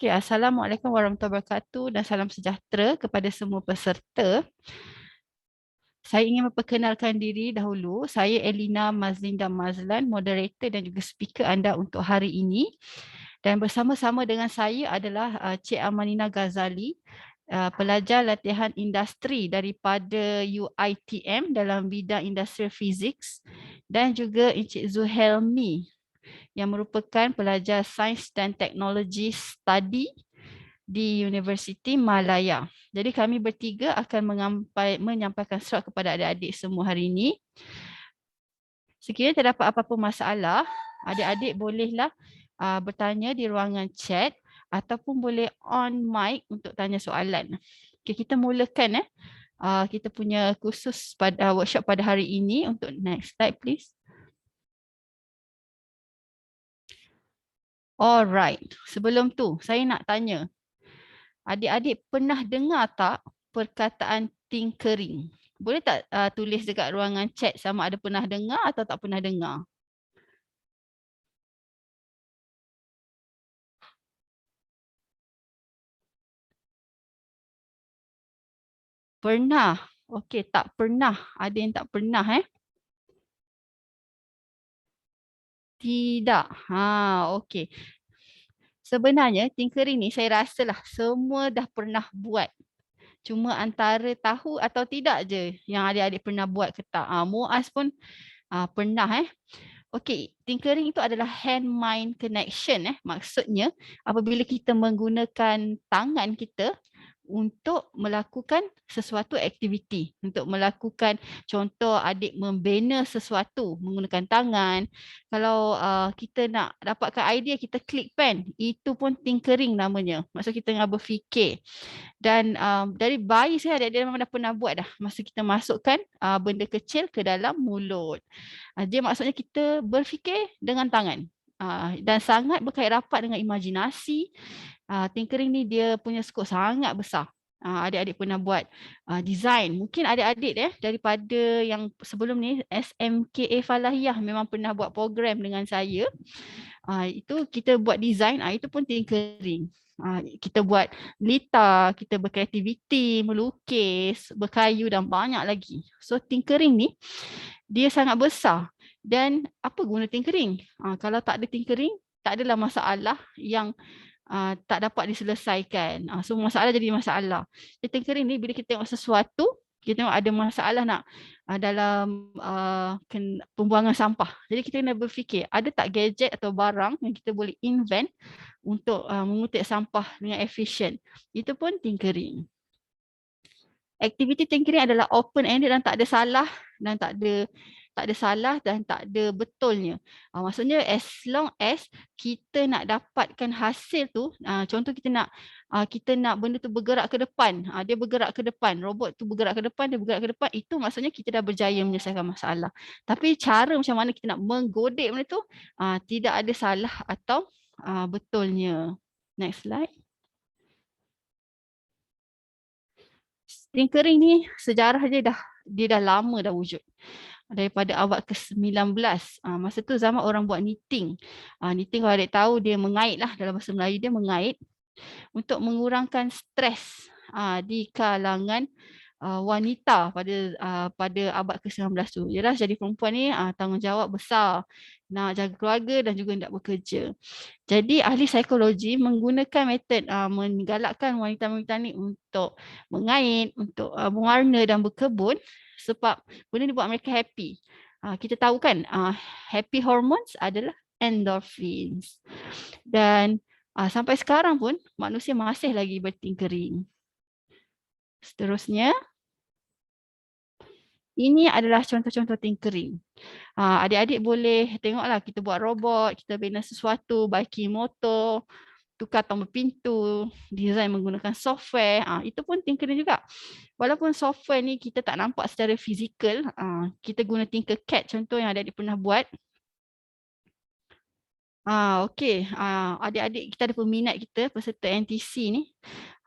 Okay, Assalamualaikum warahmatullahi wabarakatuh dan salam sejahtera kepada semua peserta. Saya ingin memperkenalkan diri dahulu. Saya Elina Mazlinda Mazlan, moderator dan juga speaker anda untuk hari ini. Dan bersama-sama dengan saya adalah Cik Amanina Ghazali, pelajar latihan industri daripada UiTM dalam bidang Industrial Physics, dan juga Encik Zuhelmi yang merupakan pelajar Sains dan Teknologi Study di Universiti Malaya. Jadi kami bertiga akan menyampaikan surat kepada adik-adik semua hari ini. Sekiranya terdapat apa-apa masalah, adik-adik bolehlah bertanya di ruangan chat ataupun boleh on mic untuk tanya soalan. Okay, kita mulakan kita punya kursus pada workshop pada hari ini. Untuk next slide please. Alright, sebelum tu saya nak tanya, adik-adik pernah dengar tak perkataan tinkering? Boleh tak tulis dekat ruangan chat sama ada pernah dengar atau tak pernah dengar? Pernah. Okey, tak pernah. Ada yang tak pernah Tidak. Okey. Sebenarnya tinkering ni saya rasalah semua dah pernah buat. Cuma antara tahu atau tidak je yang adik-adik pernah buat ke tak. Muaz pun pernah Okey, tinkering itu adalah hand-mind connection Maksudnya apabila kita menggunakan tangan kita untuk melakukan sesuatu aktiviti, untuk melakukan contoh adik membina sesuatu menggunakan tangan. Kalau kita nak dapatkan idea, kita klik pen, itu pun tinkering namanya. Maksud kita tengah berfikir. Dan dari bayi saya adik-adik memang dah pernah buat dah. Masa kita masukkan benda kecil ke dalam mulut. Dia maksudnya kita berfikir dengan tangan. Dan sangat berkait rapat dengan imajinasi. Tinkering ni dia punya skop sangat besar. Adik-adik pernah buat design. Mungkin adik-adik daripada yang sebelum ni SMKA Falahiyah memang pernah buat program dengan saya. Itu kita buat design, itu pun tinkering. Kita buat lita, kita berkreativiti, melukis, berkayu dan banyak lagi. So tinkering ni dia sangat besar. Dan apa guna tinkering? Kalau tak ada tinkering, tak adalah masalah yang tak dapat diselesaikan. Semua masalah jadi masalah. Jadi tinkering ni bila kita tengok sesuatu, kita tengok ada masalah nak dalam pembuangan sampah. Jadi kita kena berfikir, ada tak gadget atau barang yang kita boleh invent untuk mengutik sampah dengan efisien. Itu pun tinkering. Aktiviti tinkering adalah open ended dan tak ada salah dan tak ada salah dan tak ada betulnya. Maksudnya as long as kita nak dapatkan hasil tu, contoh kita nak benda tu bergerak ke depan, dia bergerak ke depan, robot tu bergerak ke depan, dia bergerak ke depan, itu maksudnya kita dah berjaya menyelesaikan masalah. Tapi cara macam mana kita nak menggodek benda tu, tidak ada salah atau betulnya. Next slide. Tinkering ni sejarah dia dah lama dah wujud. Daripada abad ke-19. Masa tu zaman orang buat knitting. Knitting kalau adik tahu dia mengait lah, dalam bahasa Melayu dia mengait untuk mengurangkan stres di kalangan wanita pada abad ke-19 tu. Jelas jadi perempuan ni tanggungjawab besar, nak jaga keluarga dan juga nak bekerja. Jadi ahli psikologi menggunakan metod menggalakkan wanita-wanita ni untuk mengait, untuk mewarna dan berkebun sebab benda ni buat mereka happy. Kita tahu kan happy hormones adalah endorphins. Dan sampai sekarang pun manusia masih lagi bertinkering. Seterusnya, ini adalah contoh-contoh tinkering. Adik-adik boleh tengoklah kita buat robot, kita bina sesuatu, baiki motor, tukar tombol pintu, design menggunakan software. Itu pun tinkering juga. Walaupun software ni kita tak nampak secara fizikal, kita guna Tinkercad contoh yang adik-adik pernah buat. Okey, adik-adik kita ada peminat kita, peserta NTC ni.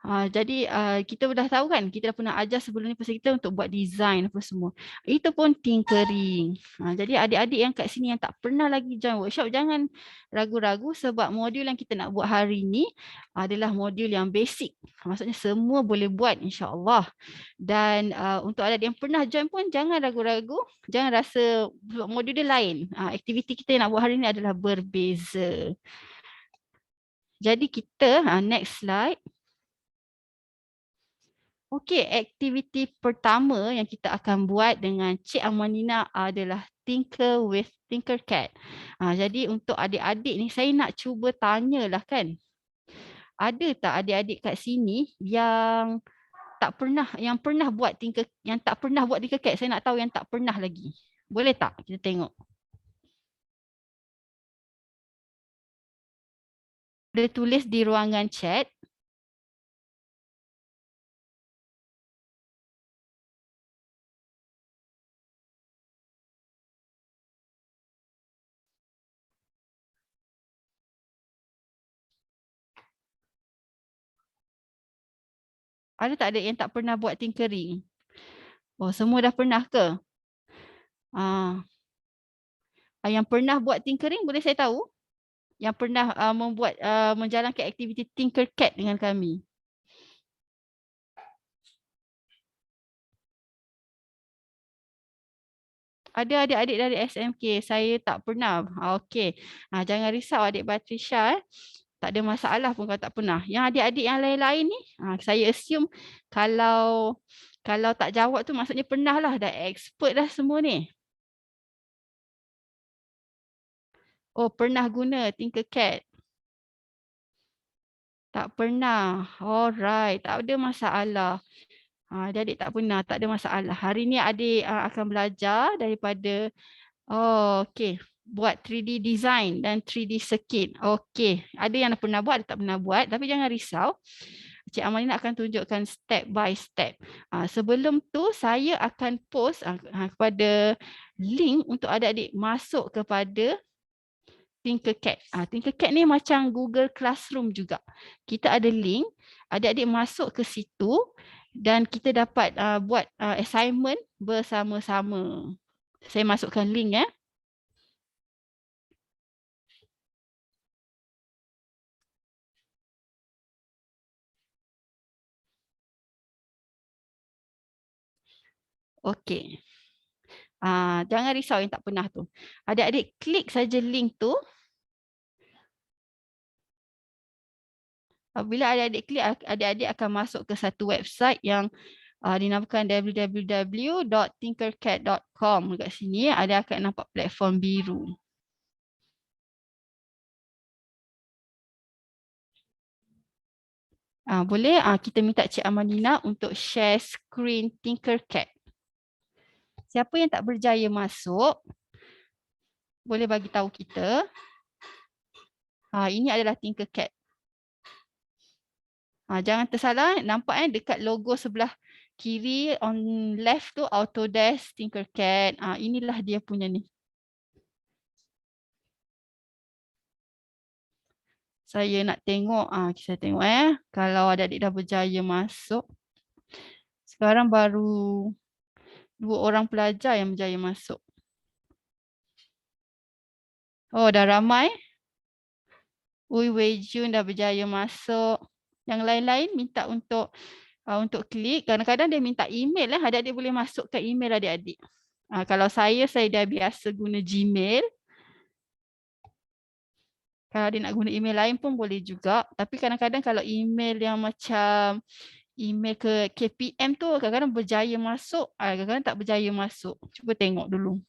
Jadi kita dah tahu kan, kita dah pernah ajar sebelum ni pasal kita untuk buat design apa semua. Itu pun tinkering. Jadi adik-adik yang kat sini yang tak pernah lagi join workshop, jangan ragu-ragu sebab modul yang kita nak buat hari ni adalah modul yang basic. Maksudnya semua boleh buat insya-Allah. Dan untuk adik yang pernah join pun jangan ragu-ragu, jangan rasa sebab modul dia lain. Aktiviti kita yang nak buat hari ni adalah berbeza. Jadi kita next slide. Okey, aktiviti pertama yang kita akan buat dengan Cik Amanina adalah Tinker with Tinkercad. Jadi untuk adik-adik ni saya nak cuba tanyalah kan. Ada tak adik-adik kat sini yang pernah buat yang tak pernah buat Tinkercad? Saya nak tahu yang tak pernah lagi. Boleh tak kita tengok? Boleh tulis di ruangan chat. Ada tak ada yang tak pernah buat tinkering? Oh, semua dah pernah ke? Ah, yang pernah buat tinkering boleh saya tahu? Yang pernah menjalankan aktiviti Tinkercad dengan kami. Ada adik-adik dari SMK, saya tak pernah. Okey. Jangan risau adik Batrisha. Tak ada masalah pun kalau tak pernah. Yang adik-adik yang lain-lain ni, saya assume kalau kalau tak jawab tu maksudnya pernah lah. Dah expert dah semua ni. Oh, pernah guna Tinkercad. Tak pernah. Alright, tak ada masalah. Adik-adik tak pernah, tak ada masalah. Hari ni adik akan belajar daripada okey, buat 3D design dan 3D circuit. Okey, ada yang dah pernah buat, ada tak pernah buat, tapi jangan risau. Cik Amalina akan tunjukkan step by step. Sebelum tu saya akan post kepada link untuk adik-adik masuk kepada Tinkercad. Tinkercad ni macam Google Classroom juga. Kita ada link, adik-adik masuk ke situ dan kita dapat buat assignment bersama-sama. Saya masukkan link ya. Okey. Jangan risau yang tak pernah tu. Adik-adik klik saja link tu. Bila adik-adik klik, adik-adik akan masuk ke satu website yang dinamakan www.tinkercad.com. Dekat sini ada akan nampak platform biru. Boleh kita minta Cik Amalina untuk share screen Tinkercad. Siapa yang tak berjaya masuk, boleh bagi tahu kita. Ini adalah Tinkercad. Jangan tersalah, nampak dekat logo sebelah kiri on left tu Autodesk Tinkercad. Inilah dia punya ni. Saya nak tengok, kita tengok kalau adik-adik dah berjaya masuk. Sekarang baru 2 orang pelajar yang berjaya masuk. Oh, dah ramai. Ui Wei Jun dah berjaya masuk. Yang lain-lain minta untuk klik. Kadang-kadang dia minta email adik-adik boleh masuk ke email adik-adik. Kalau saya dah biasa guna Gmail. Kalau dia nak guna email lain pun boleh juga. Tapi kadang-kadang kalau email yang macam email ke KPM tu kadang-kadang berjaya masuk, kadang-kadang tak berjaya masuk. Cuba tengok dulu.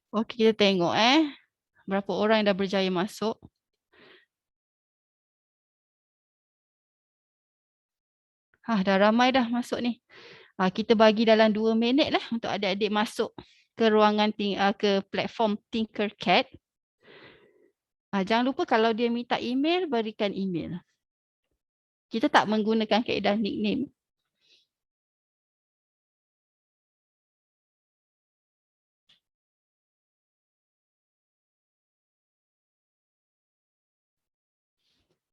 Okey, kita tengok berapa orang yang dah berjaya masuk. Dah ramai dah masuk ni. Kita bagi dalam 2 minit lah untuk adik-adik masuk ke ruangan ke platform Tinkercad. Jangan lupa kalau dia minta email, berikan email. Kita tak menggunakan kaedah nickname.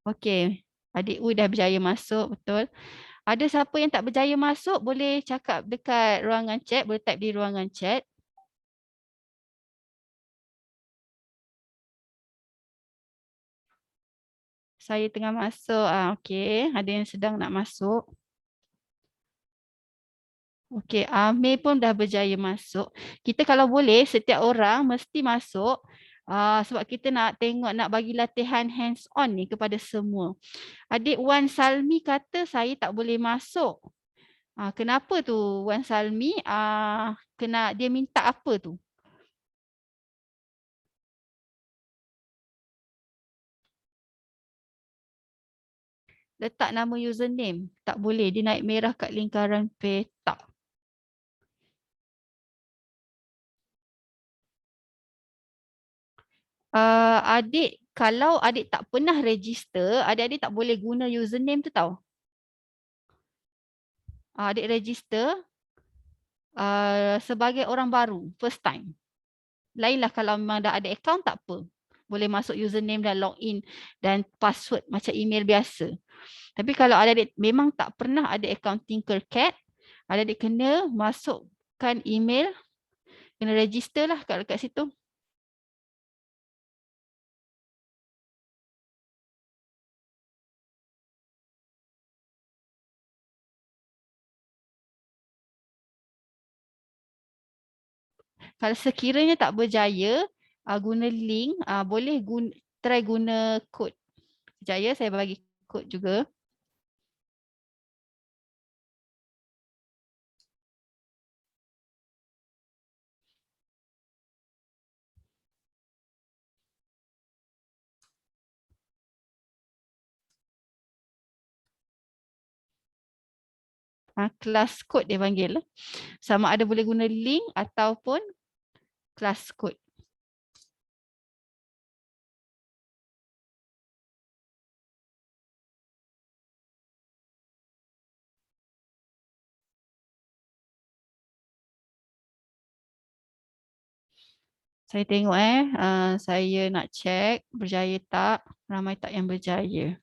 Okey, adik U dah berjaya masuk, betul. Ada siapa yang tak berjaya masuk, boleh cakap dekat ruangan chat, boleh type di ruangan chat. Saya tengah masuk. Okey, ada yang sedang nak masuk. Okey, Amir pun dah berjaya masuk. Kita kalau boleh, setiap orang mesti masuk sebab kita nak tengok, nak bagi latihan hands on ni kepada semua. Adik Wan Salmi kata saya tak boleh masuk. Kenapa tu Wan Salmi? Dia minta apa tu? Letak nama username. Tak boleh. Dia naik merah kat lingkaran petak. Adik, kalau adik tak pernah register, adik-adik tak boleh guna username tu tau. Adik register sebagai orang baru, first time. Lainlah kalau memang dah ada account, tak apa. Boleh masuk username dan login dan password macam email biasa. Tapi kalau adik-adik memang tak pernah ada account Tinkercad, adik-adik kena masukkan email, kena register lah kat situ. Kalau sekiranya tak berjaya guna link, boleh try guna kod. Berjaya, saya bagi kod juga. Kelas kod dia panggil. Sama ada boleh guna link ataupun kelas kod. Saya tengok saya nak check berjaya tak, ramai tak yang berjaya.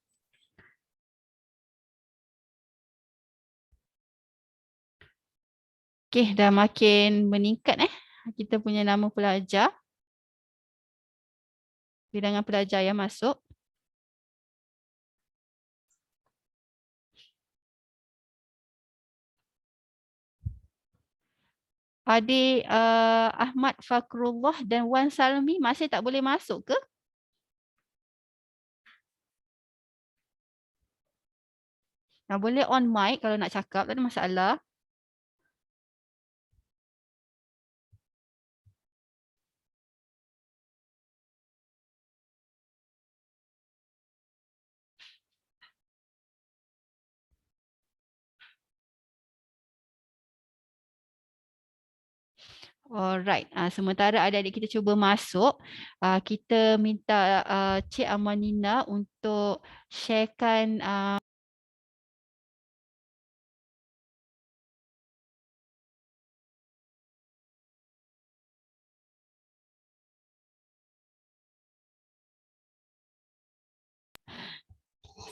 Okey, dah makin meningkat kita punya nama pelajar. Bilangan pelajar yang masuk. Adik Ahmad Fakrullah dan Wan Salmi masih tak boleh masuk ke? Boleh on mic kalau nak cakap, tak ada masalah. Alright, sementara adik-adik kita cuba masuk, kita minta Cik Amanina untuk sharekan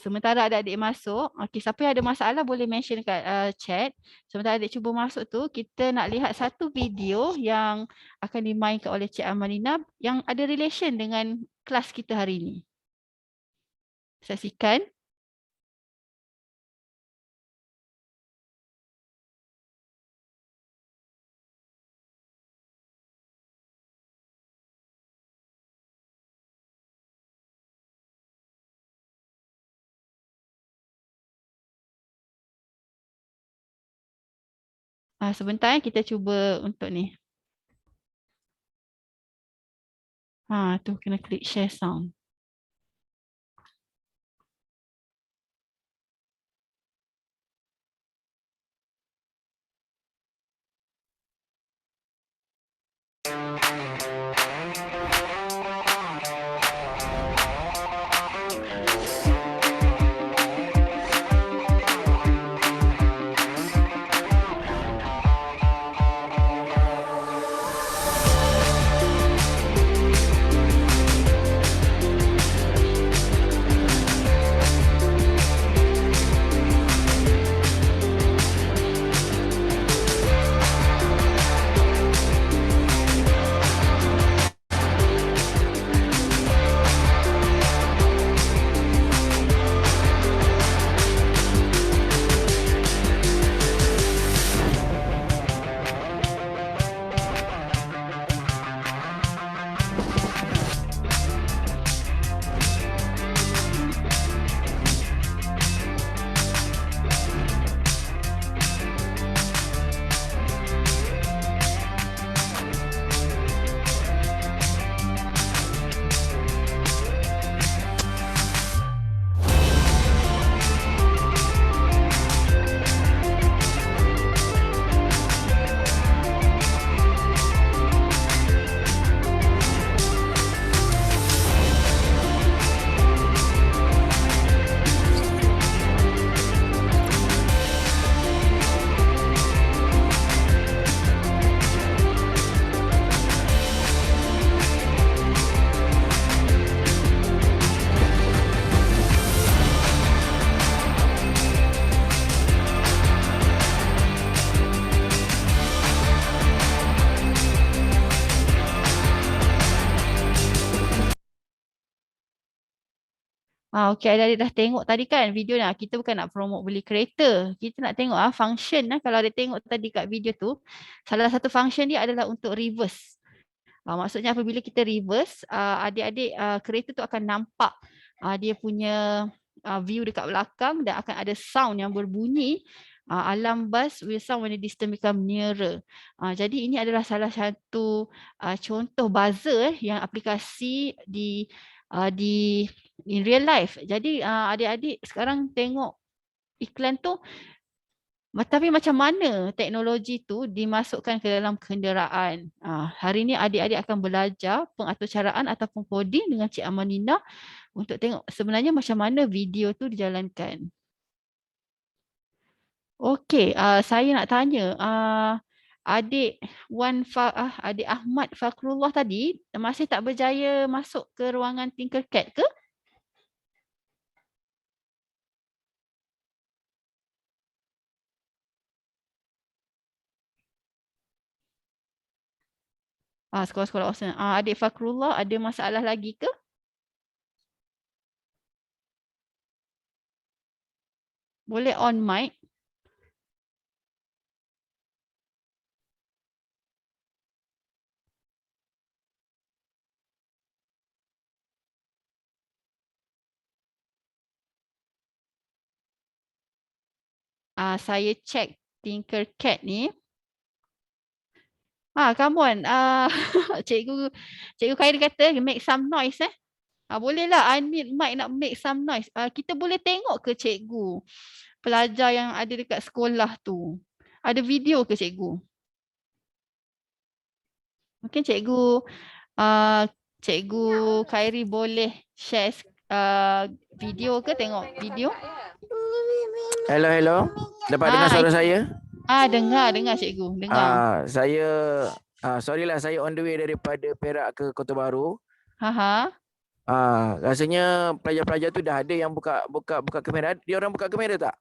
sementara adik-adik masuk. Okey, siapa yang ada masalah boleh mention kat chat. Sementara adik cuba masuk tu, kita nak lihat satu video yang akan dimainkan oleh Cik Amanina yang ada relation dengan kelas kita hari ini. Saksikan. Sebentar kita cuba untuk ni. Tu kena klik share sound. Okey, adik-adik dah tengok tadi kan video ni. Kita bukan nak promote beli kereta. Kita nak tengok function. Kalau ada tengok tadi kat video tu, salah satu function dia adalah untuk reverse. Maksudnya apabila kita reverse, adik-adik kereta tu akan nampak dia punya view dekat belakang dan akan ada sound yang berbunyi. Alarm bus will sound when the distance become nearer. Jadi ini adalah salah satu contoh buzzer yang aplikasi di in real life. Jadi adik-adik sekarang tengok iklan tu, tapi macam mana teknologi tu dimasukkan ke dalam kenderaan. Hari ini adik-adik akan belajar pengaturcaraan ataupun coding dengan Cik Amanina untuk tengok sebenarnya macam mana video tu dijalankan. Okey, saya nak tanya, adik adik Ahmad Fakrullah tadi masih tak berjaya masuk ke ruangan Tinkercad ke? Sekolah-sekolah awesome. Adik Fakrullah ada masalah lagi ke? Boleh on mic? Saya check Tinkercad ni. Come on. Cikgu Khairi kata make some noise bolehlah unmute mic nak make some noise. Kita boleh tengok ke cikgu pelajar yang ada dekat sekolah tu? Ada video ke cikgu? Mungkin uh, cikgu Khairi boleh share video ke, tengok video? Hello. Dapat dengar suara saya? Dengar cikgu, dengar. Sorry lah, saya on the way daripada Perak ke Kota Baru. Haha. Rasanya pelajar-pelajar tu dah ada yang buka kamera. Dia orang buka kamera tak?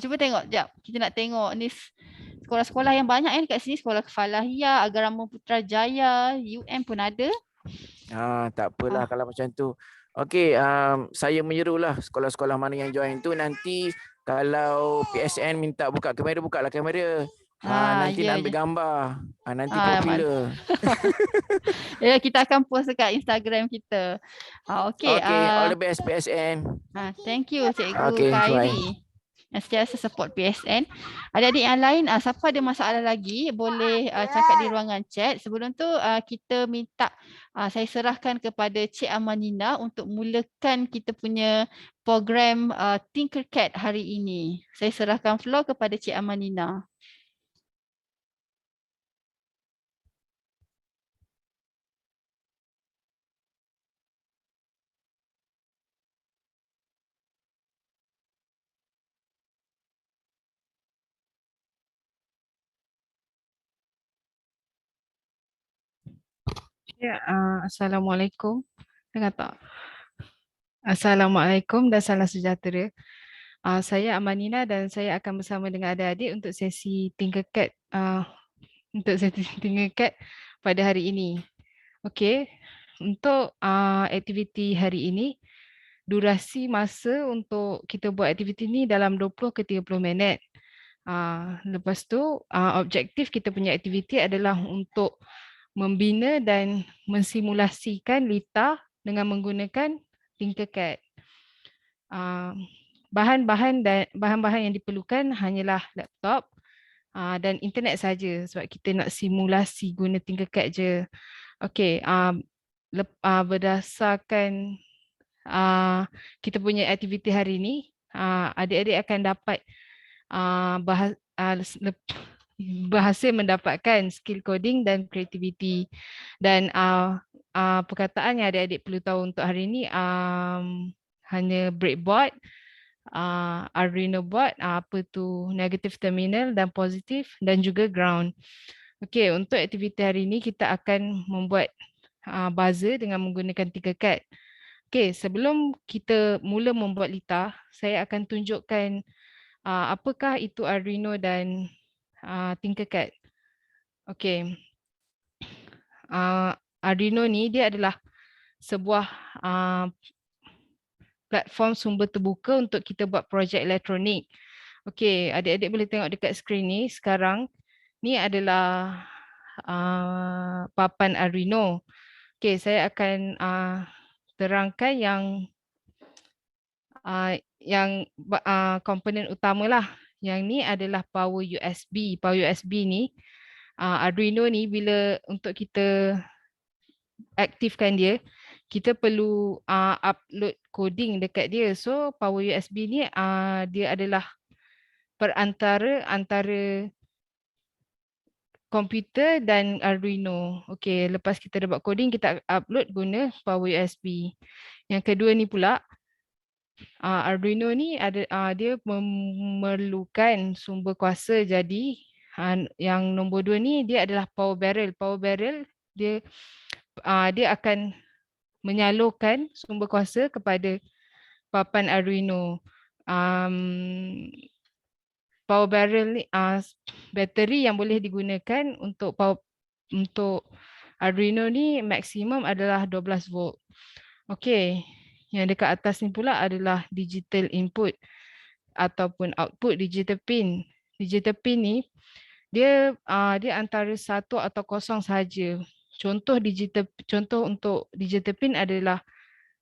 Cuba tengok jap. Kita nak tengok ni sekolah-sekolah yang banyak dekat sini. Sekolah Falahiyah, Agama Putrajaya, UM pun ada. Tak apalah kalau macam tu. Okey, saya menyerulah sekolah-sekolah mana yang join tu, nanti kalau PSN minta buka kamera, bukalah kamera. Nanti nak ambil gambar. Nanti popular. Kita akan post dekat Instagram kita. Okey. All the best PSN. Thank you Cikgu Khairi yang sentiasa support PSN. Adik-adik yang lain, siapa ada masalah lagi boleh cakap di ruangan chat. Sebelum tu kita minta saya serahkan kepada Cik Amanina untuk mulakan kita punya program Tinkercad hari ini. Saya serahkan floor kepada Cik Amanina. Ya, Assalamualaikum. Dengar tak? Assalamualaikum dan salam sejahtera. Saya Amanina dan saya akan bersama dengan adik-adik untuk sesi Tinkercad pada hari ini. Okey, untuk aktiviti hari ini, durasi masa untuk kita buat aktiviti ini dalam 20 ke 30 minit. Lepas tu, objektif kita punya aktiviti adalah untuk membina dan mensimulasikan Lita dengan menggunakan Tinkercad. Bahan-bahan yang diperlukan hanyalah laptop dan internet saja sebab kita nak simulasi guna Tinkercad je. Okey, berdasarkan kita punya aktiviti hari ini, adik-adik akan dapat berhasil mendapatkan skill coding dan creativity. Dan perkataan yang adik-adik perlu tahu untuk hari ini hanya breadboard, Arduino board, apa tu negative terminal dan positif, dan juga ground. Okey, untuk aktiviti hari ini kita akan membuat buzzer dengan menggunakan Tinkercad. Okey, sebelum kita mula membuat Lita, saya akan tunjukkan apakah itu Arduino dan Tinkercad. Okey. Arduino ni dia adalah sebuah platform sumber terbuka untuk kita buat projek elektronik. Okey, adik-adik boleh tengok dekat skrin ni sekarang. Ni adalah papan Arduino. Okey, saya akan terangkan komponen utama lah. Yang ni adalah power USB. Power USB ni, Arduino ni bila untuk kita aktifkan dia, kita perlu upload coding dekat dia. So power USB ni dia adalah perantara antara komputer dan Arduino. Okey, lepas kita dah buat coding, kita upload guna power USB. Yang kedua ni pula, Arduino ni dia memerlukan sumber kuasa. Jadi yang nombor 2 ni dia adalah power barrel. Power barrel dia akan menyalurkan sumber kuasa kepada papan Arduino. Power barrel ni bateri yang boleh digunakan untuk Arduino ni maksimum adalah 12 volt. Okey, yang dekat atas ni pula adalah digital input ataupun output digital pin. Digital pin ni dia antara 1 atau 0 sahaja. Contoh untuk digital pin adalah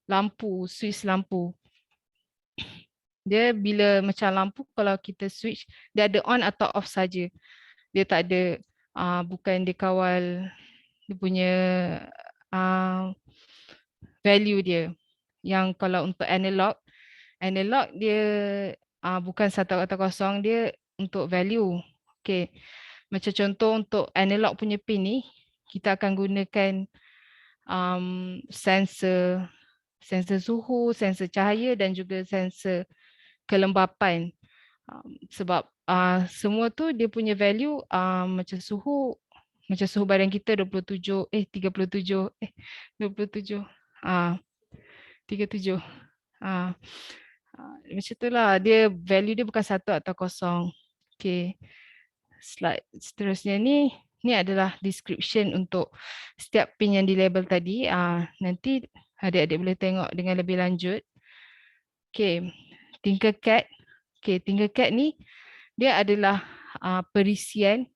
lampu, switch lampu. Dia bila macam lampu, kalau kita switch, dia ada on atau off saja. Dia tak ada, bukan dia kawal dia punya value dia. Yang kalau untuk analog dia bukan 1 atau 0, dia untuk value. Okey. Macam contoh untuk analog punya pin ni, kita akan gunakan sensor suhu, sensor cahaya dan juga sensor kelembapan. Sebab semua tu dia punya value macam suhu badan kita 37 macam itulah, dia value dia bukan 1 atau 0. Okey. Slide seterusnya ni adalah description untuk setiap pin yang dilabel tadi. Nanti adik-adik boleh tengok dengan lebih lanjut. Okey, Tinkercad. Okey, Tinkercad ni dia adalah perisian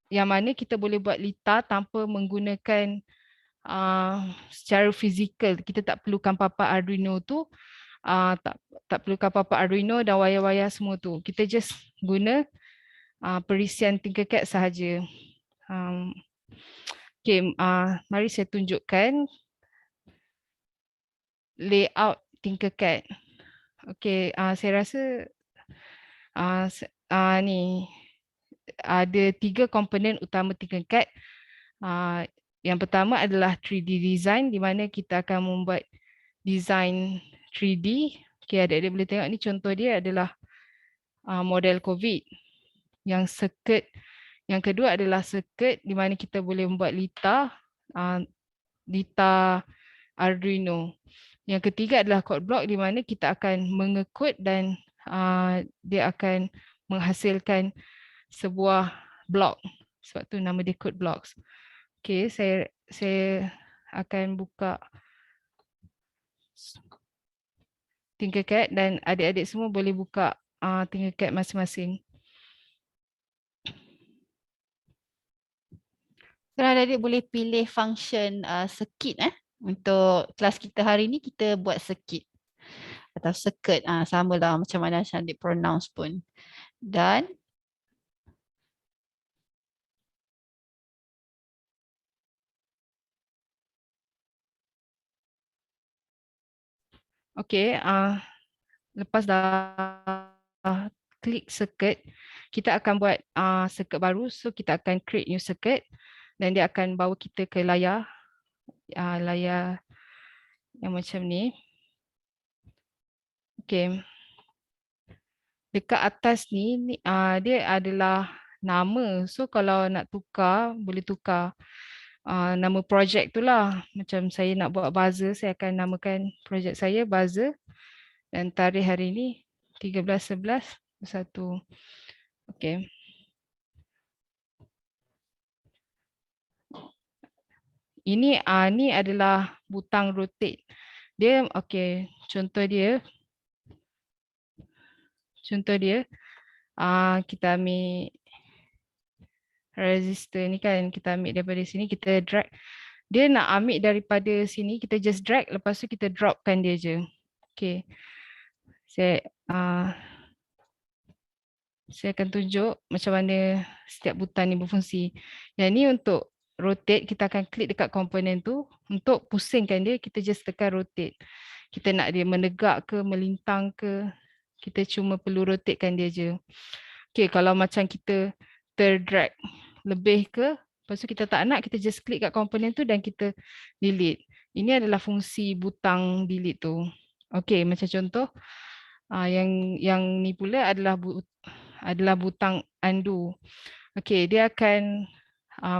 yang mana kita boleh buat litar tanpa menggunakan secara fizikal. Kita tak perlukan papan Arduino tu, tak perlukan papan Arduino dan wayar-wayar semua tu. Kita just guna perisian Tinkercad sahaja. Okey, mari saya tunjukkan layout Tinkercad. Okey, saya rasa ni ada 3 komponen utama Tinkercad. Yang pertama adalah 3D design, di mana kita akan membuat design 3D. Okey, adik-adik boleh tengok ni contoh dia adalah model COVID. Yang circuit, yang kedua adalah circuit, di mana kita boleh membuat litar Arduino. Yang ketiga adalah code block, di mana kita akan mengekod dan dia akan menghasilkan sebuah blok. Sebab tu nama dia code blocks. Okey, saya akan buka Tinkercad dan adik-adik semua boleh buka Tinkercad masing-masing. Sekarang adik boleh pilih function circuit untuk kelas kita hari ni, kita buat circuit atau circuit, sama lah macam mana adik pronounce pun. Dan okey, lepas dah klik circuit, kita akan buat circuit baru. So kita akan create new circuit dan dia akan bawa kita ke layar yang macam ni. Okey. Dekat atas ni dia adalah nama. So kalau nak tukar, boleh tukar nama projek tu lah. Macam saya nak buat buzzer, saya akan namakan projek saya buzzer. Dan tarikh hari ni 13/11/1. Okey. Ini adalah butang rotate. Dia okey, contoh dia kita ambil resistor ni kan, kita ambil daripada sini, kita drag. Dia nak ambil daripada sini, kita just drag, lepas tu kita dropkan dia je. Okey. Saya akan tunjuk macam mana setiap butang ni berfungsi. Yang ni untuk rotate, kita akan klik dekat komponen tu. Untuk pusingkan dia, kita just tekan rotate. Kita nak dia menegak ke, melintang ke, kita cuma perlu rotatekan dia je. Okay, kalau macam kita terdrag lebih ke, lepas tu kita tak nak, kita just klik kat komponen tu dan kita delete. Ini adalah fungsi butang delete tu. Okay, macam contoh, yang ni pula adalah butang undo. Okay, dia akan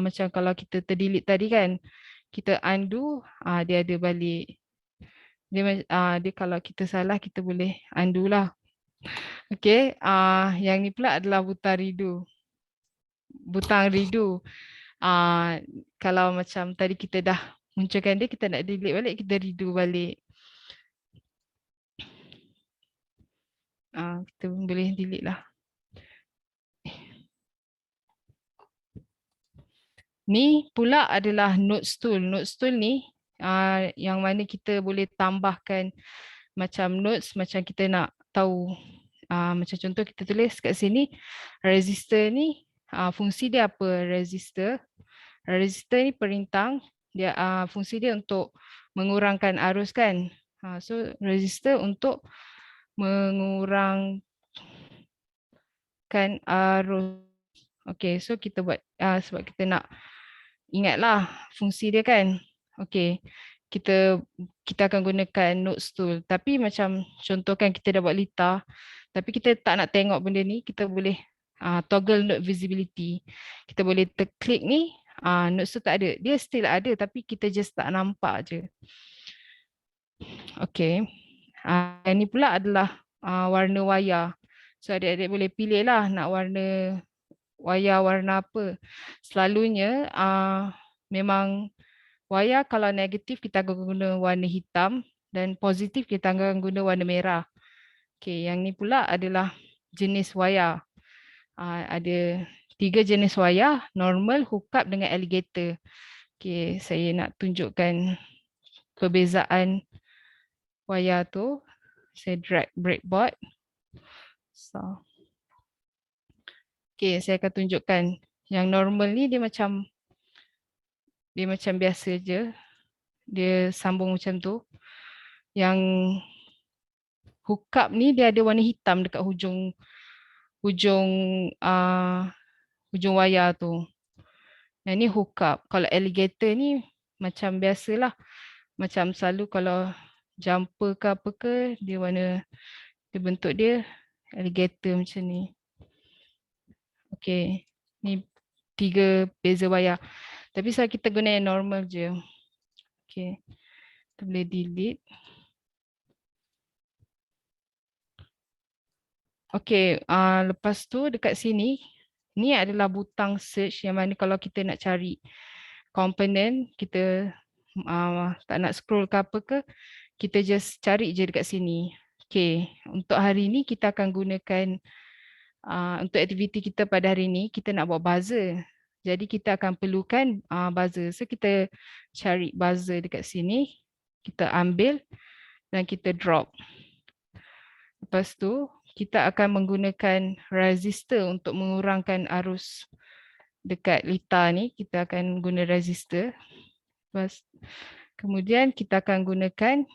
macam kalau kita terdelete tadi kan, kita undo, dia ada balik. Dia kalau kita salah, kita boleh undo lah. Okay, yang ni pula adalah butang redo. Kalau macam tadi kita dah munculkan dia, kita nak delete balik, kita redo balik. Kita boleh delete lah. Ni pula adalah notes tool. Notes tool ni yang mana kita boleh tambahkan macam notes, macam kita nak tahu. Macam contoh kita tulis kat sini, resistor ni fungsi dia apa? Resistor ni perintang, dia fungsi dia untuk mengurangkan arus kan. So resistor untuk mengurangkan arus. Okay, so kita buat sebab kita nak ingatlah fungsi dia kan. Okay, kita akan gunakan notes tool. Tapi macam contohkan kita dah buat litar, tapi kita tak nak tengok benda ni, kita boleh toggle note visibility. Kita boleh terklik ni, notes tu tak ada. Dia still ada tapi kita just tak nampak je. Okay, yang ni pula adalah warna wayar. So adik-adik boleh pilih lah nak warna wayar warna apa. Selalunya memang wayar kalau negatif kita akan guna warna hitam dan positif kita akan guna warna merah. Okay, yang ni pula adalah jenis wayar. Ada 3 jenis wayar, normal, hookup dengan alligator. Okay, saya nak tunjukkan perbezaan wayar tu. Saya drag breadboard. So, okay, saya akan tunjukkan. Yang normal ni dia macam biasa je. Dia sambung macam tu. Yang hookup ni dia ada warna hitam dekat hujung wayar tu. Yang ni hookup. Kalau alligator ni macam biasalah. Macam selalu kalau jumper ke apa ke, dia bentuk dia alligator macam ni. Okay. Ni 3 beza wayar. Tapi saya kita guna yang normal je. Okay. Kita boleh delete. Okay. Lepas tu dekat sini, ni adalah butang search yang mana kalau kita nak cari komponen, kita tak nak scroll ke apa ke, kita just cari je dekat sini. Okay, untuk hari ni kita akan gunakan, untuk aktiviti kita pada hari ni, kita nak buat buzzer. Jadi kita akan perlukan buzzer. So kita cari buzzer dekat sini, kita ambil dan kita drop. Lepas tu, kita akan menggunakan resistor untuk mengurangkan arus dekat litar ni. Kita akan guna resistor. Kemudian kita akan gunakan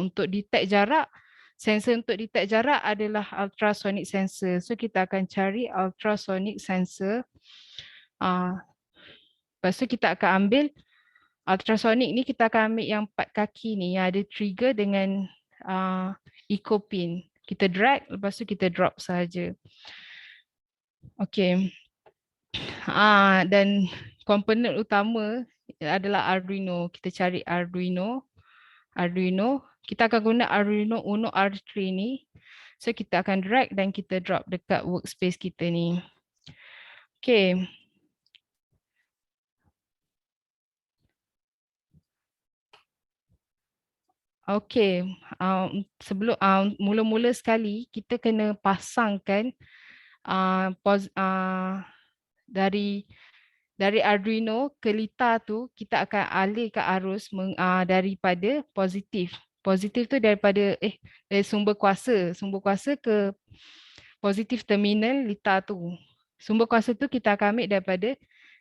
untuk detect jarak. Sensor untuk detect jarak adalah ultrasonic sensor. So kita akan cari ultrasonic sensor. Lepas tu kita akan ambil ultrasonic ni, kita akan ambil yang 4 kaki ni yang ada trigger dengan echo pin. Kita drag, lepas tu kita drop saja. Okay. Dan komponen utama adalah Arduino. Kita cari Arduino. Kita akan guna Arduino Uno R3 ni. So kita akan drag dan kita drop dekat workspace kita ni. Okay. Okey, sebelum mula-mula sekali kita kena pasangkan dari Arduino ke Lita tu, kita akan alihkan arus daripada positif. Positif tu dari sumber kuasa ke positif terminal Lita tu. Sumber kuasa tu kita akan ambil daripada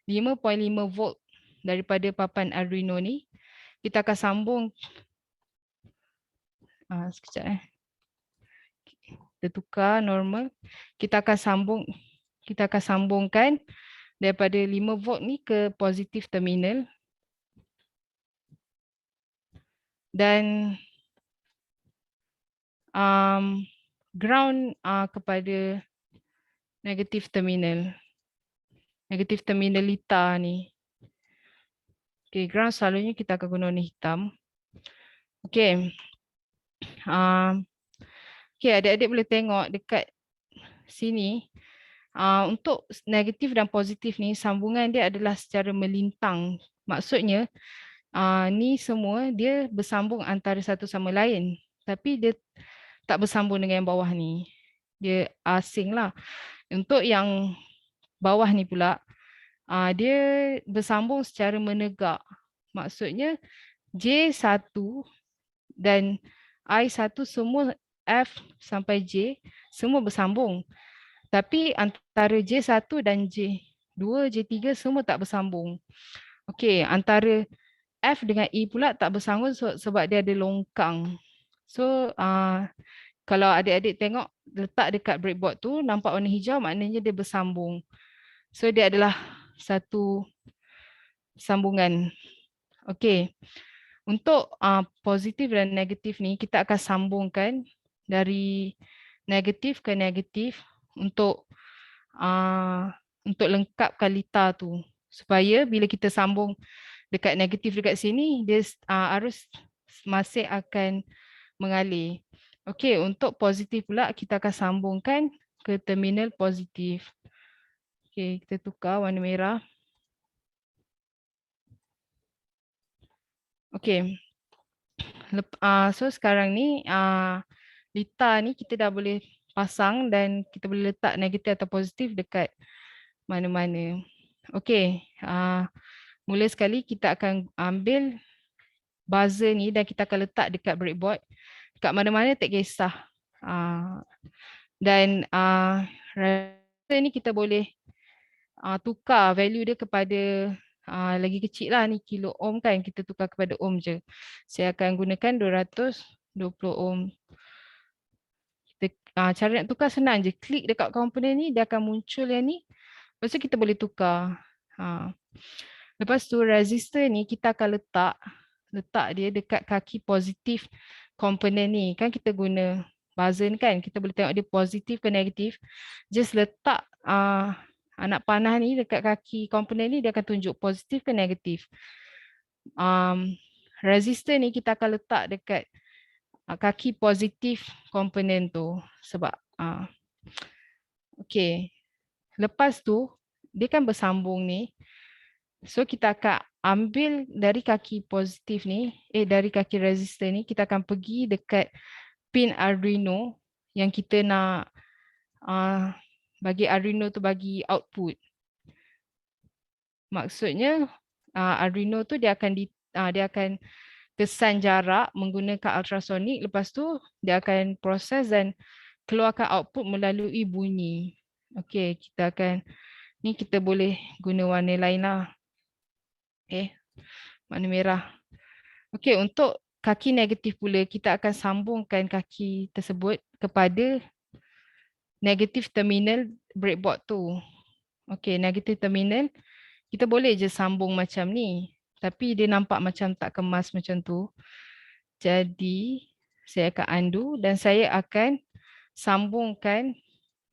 5.5 volt daripada papan Arduino ni. Kita akan sambung sekejap kita tukar normal. Kita akan sambungkan daripada 5 volt ni ke positif terminal dan ground kepada negatif terminal Lita ni. Okay, ground selalunya kita akan guna warna hitam. Okay. Okay, adik-adik boleh tengok dekat sini. Untuk negatif dan positif ni, sambungan dia adalah secara melintang. Maksudnya, ni semua dia bersambung antara satu sama lain. Tapi dia tak bersambung dengan yang bawah ni. Dia asing lah. Untuk yang bawah ni pula, dia bersambung secara menegak. Maksudnya, J1 dan I1 semua F sampai J semua bersambung. Tapi antara J1 dan J2, J3 semua tak bersambung. Okey, antara F dengan E pula tak bersambung sebab dia ada longkang. So, kalau adik-adik tengok letak dekat breadboard tu nampak warna hijau, maknanya dia bersambung. So, dia adalah satu sambungan. Okey. Untuk positif dan negatif ni kita akan sambungkan dari negatif ke negatif untuk lengkapkan Lita tu, supaya bila kita sambung dekat negatif dekat sini, dia arus masih akan mengalir. Okey, untuk positif pula kita akan sambungkan ke terminal positif. Okey, kita tukar warna merah. Okey. So sekarang ni Lita ni kita dah boleh pasang dan kita boleh letak negatif atau positif dekat mana-mana. Okey, mula sekali kita akan ambil buzzer ni dan kita akan letak dekat breadboard. Dekat mana-mana tak kisah. Dan resistor ni kita boleh tukar value dia kepada lagi kecil lah ni, kilo ohm kan, kita tukar kepada ohm je. Saya akan gunakan 220 ohm. Cara nak tukar senang je, klik dekat komponen ni, dia akan muncul yang ni. Lepas tu kita boleh tukar. Lepas tu resistor ni kita akan letak dia dekat kaki positif komponen ni. Kan kita guna buzzer ni kan, kita boleh tengok dia positif ke negatif. Just letak anak panah ni dekat kaki komponen ni, dia akan tunjuk positif ke negatif. Resistor ni kita akan letak dekat kaki positif komponen tu sebab okey. Lepas tu dia kan bersambung ni. So kita akan ambil dari kaki positif ni, dari kaki resistor ni, kita akan pergi dekat pin Arduino yang kita nak bagi Arduino tu bagi output. Maksudnya Arduino tu dia akan kesan jarak menggunakan ultrasonic, lepas tu dia akan proses dan keluarkan output melalui bunyi. Okey, kita boleh guna warna lain lah. Warna merah. Okey, untuk kaki negatif pula kita akan sambungkan kaki tersebut kepada negatif terminal breadboard tu. Okey, negatif terminal kita boleh je sambung macam ni, tapi dia nampak macam tak kemas macam tu. Jadi saya akan undo dan saya akan sambungkan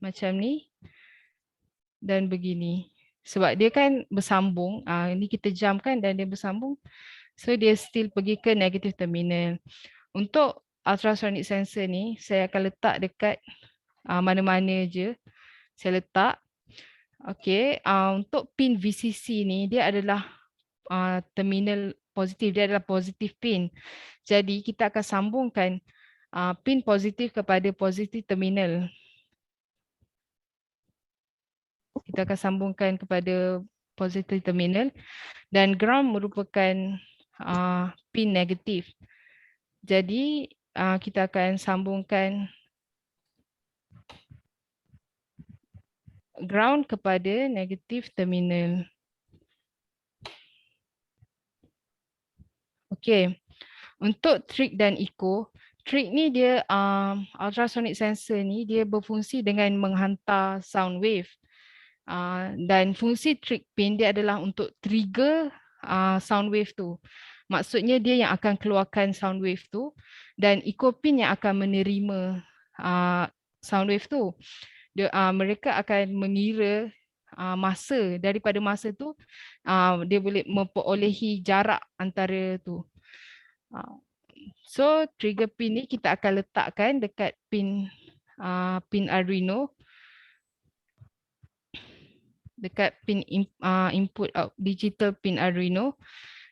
macam ni dan begini. Sebab dia kan bersambung, ini kita jamkan dan dia bersambung. So dia still pergi ke negatif terminal. Untuk ultrasonic sensor ni saya akan letak dekat mana-mana je. Saya letak. Okey, untuk pin VCC ni dia adalah terminal positif, dia adalah positif pin. Jadi kita akan sambungkan pin positif kepada positif terminal. Kita akan sambungkan kepada positif terminal dan ground merupakan pin negatif. Jadi kita akan sambungkan ground kepada negatif terminal. Okey. Untuk trig dan echo, trig ni dia ultrasonic sensor ni dia berfungsi dengan menghantar sound wave. Dan fungsi trig pin dia adalah untuk trigger sound wave tu. Maksudnya dia yang akan keluarkan sound wave tu dan echo pin yang akan menerima sound wave tu. Mereka akan mengira masa, daripada masa tu dia boleh memperolehi jarak antara tu. So trigger pin ni kita akan letakkan dekat pin Arduino, dekat pin input out digital pin Arduino,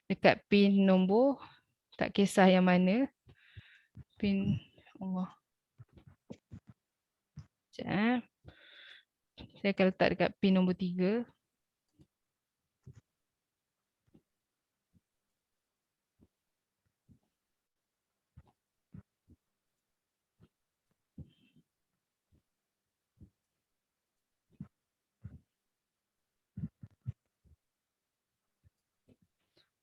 dekat pin nombor, tak kisah yang mana, pin sekejap. Saya akan letak dekat pin nombor 3.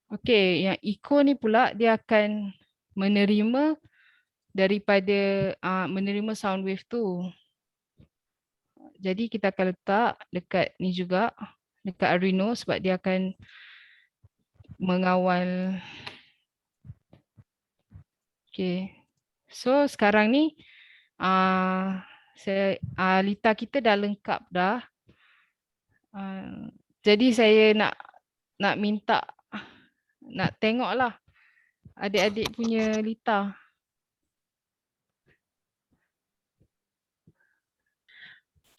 Okey, yang echo ni pula dia akan menerima daripada menerima sound wave tu. Jadi kita akan letak dekat ni juga, dekat Arduino sebab dia akan mengawal. Okey. So sekarang ni litar kita dah lengkap dah. Jadi saya nak minta, nak tengoklah adik-adik punya litar.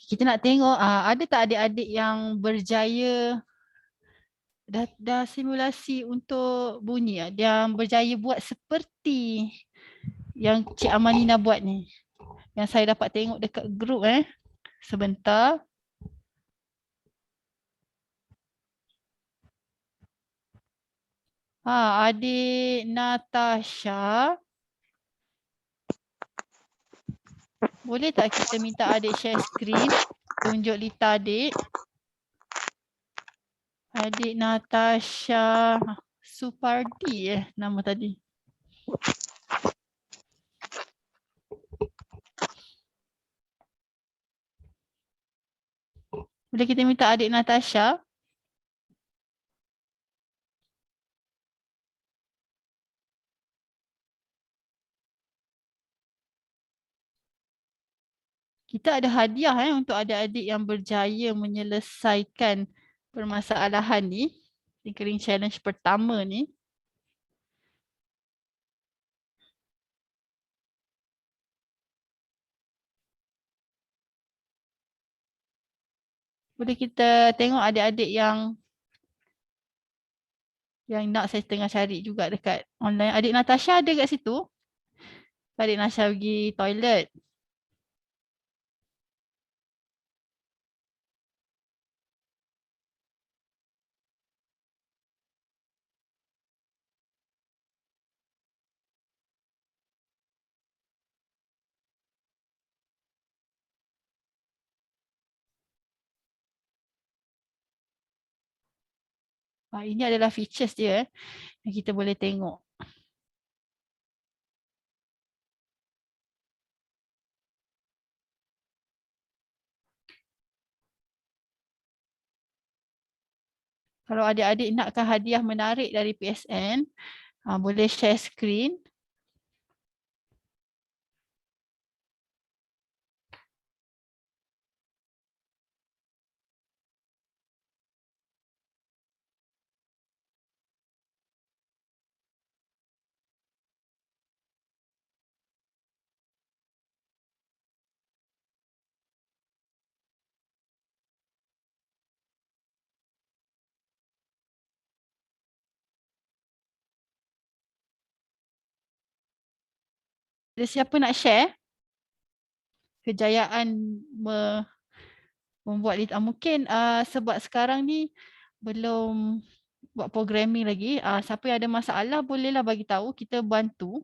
Kita nak tengok ada tak adik-adik yang berjaya dah simulasi untuk bunyi, yang berjaya buat seperti yang Cik Amalina buat ni. Yang saya dapat tengok dekat grup sebentar. Adik Natasha. Boleh tak kita minta adik share screen? Tunjuk litar adik. Adik Natasha Supardi nama tadi. Boleh kita minta adik Natasha? Kita ada hadiah untuk adik-adik yang berjaya menyelesaikan permasalahan ni. Tinkering challenge pertama ni. Boleh kita tengok adik-adik yang nak, saya tengah cari juga dekat online. Adik Natasha ada kat situ? Adik Natasha pergi toilet. Ini adalah features dia yang kita boleh tengok. Kalau adik-adik nakkan hadiah menarik dari PSN, boleh share screen. Ada siapa nak share kejayaan membuat Lita? Mungkin sebab sekarang ni belum buat programming lagi. Siapa yang ada masalah bolehlah bagi tahu, kita bantu.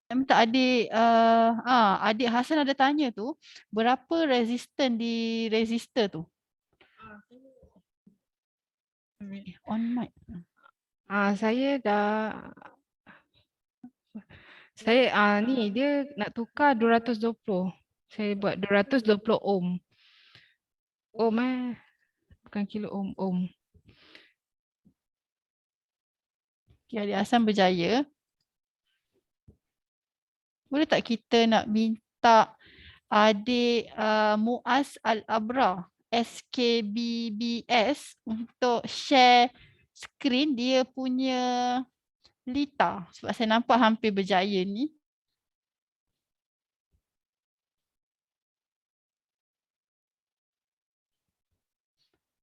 Minta adik Hasan ada tanya tu, berapa resisten di resistor tu? On mic. Saya ni dia nak tukar 220. Saya buat 220 ohm. Ohm bukan kilo ohm. Okay, adik Hasan berjaya. Boleh tak kita nak minta adik Muaz Al-Abra SKBBS untuk share skrin dia punya Lita, sebab saya nampak hampir berjaya ni.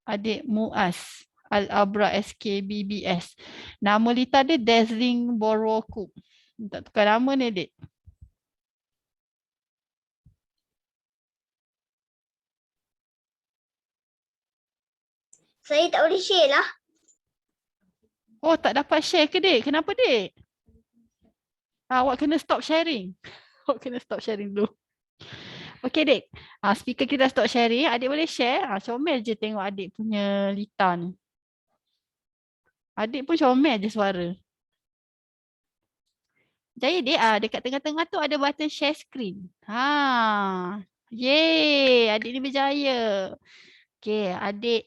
Adik Muaz Al-Abra SKBBS. Nama Lita dia Dazzling Boroku. Tak tukar nama ni, Dek. Saya tak boleh share lah. Oh, tak dapat share ke, Dek? Kenapa, Dek? Awak kena stop sharing. Awak kena stop sharing dulu. Okey, Dek. Speaker kita stop sharing. Adik boleh share. Comel je tengok adik punya Lita ni. Adik pun comel je suara. Jaya, Dek. Dekat tengah-tengah tu ada button share screen. Yeay, adik ni berjaya. Okey, adik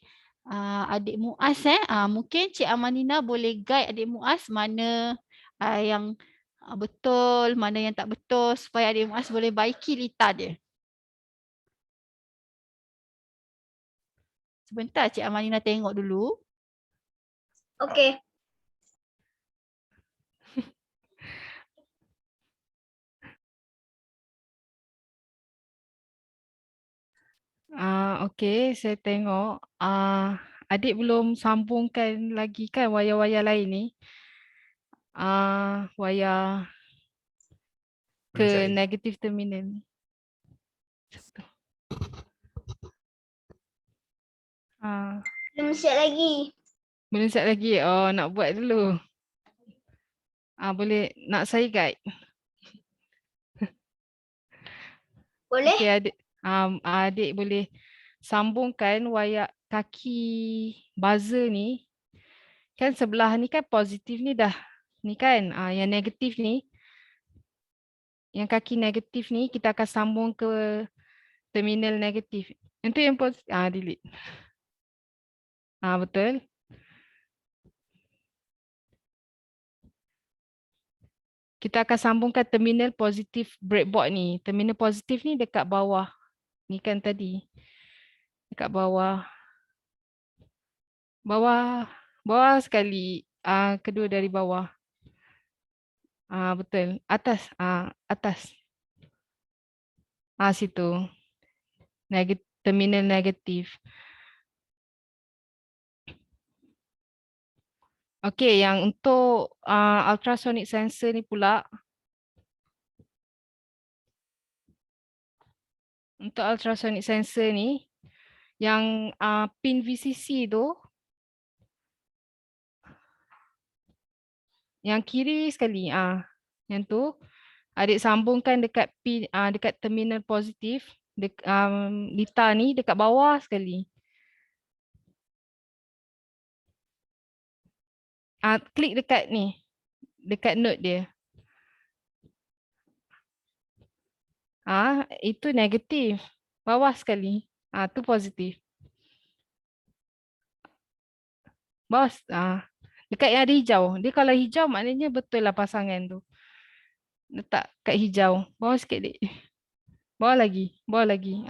Muaz mungkin Cik Amanina boleh guide adik Muaz mana yang betul, mana yang tak betul supaya adik Muaz boleh baiki Lita dia. Sebentar Cik Amanina tengok dulu. Okey. Okey, saya tengok. Adik belum sambungkan lagi kan wayar-wayar lain ni. Wayar ke negatif terminal ni. Belum siap lagi. Belum siap lagi. Oh, nak buat dulu. Boleh nak saya guide. Boleh? Okey, adik boleh sambungkan wayar kaki buzzer ni. Kan sebelah ni kan positif ni dah. Ni kan yang negatif ni. Yang kaki negatif ni kita akan sambung ke terminal negatif. Untuk yang positif, delete. Betul. Kita akan sambungkan terminal positif breadboard ni. Terminal positif ni dekat bawah. Ni kan tadi. Dekat bawah. Bawah sekali. Kedua dari bawah. Betul. Atas. Atas. Situ. Terminal negatif. Okey, yang untuk ultrasonic sensor ni pula. Untuk ultrasonic sensor ni, yang pin VCC tu, yang kiri sekali, yang tu, adik sambungkan dekat pin, dekat terminal positif, Lita ni dekat bawah sekali. Klik dekat ni, dekat node dia. Itu negatif. Bawah sekali. Tu positif. Bawah. Dekat yang ada hijau. Dia kalau hijau maknanya betul lah pasangan tu. Letak kat hijau. Bawah sikit, Dik. Bawah lagi. Bawah lagi.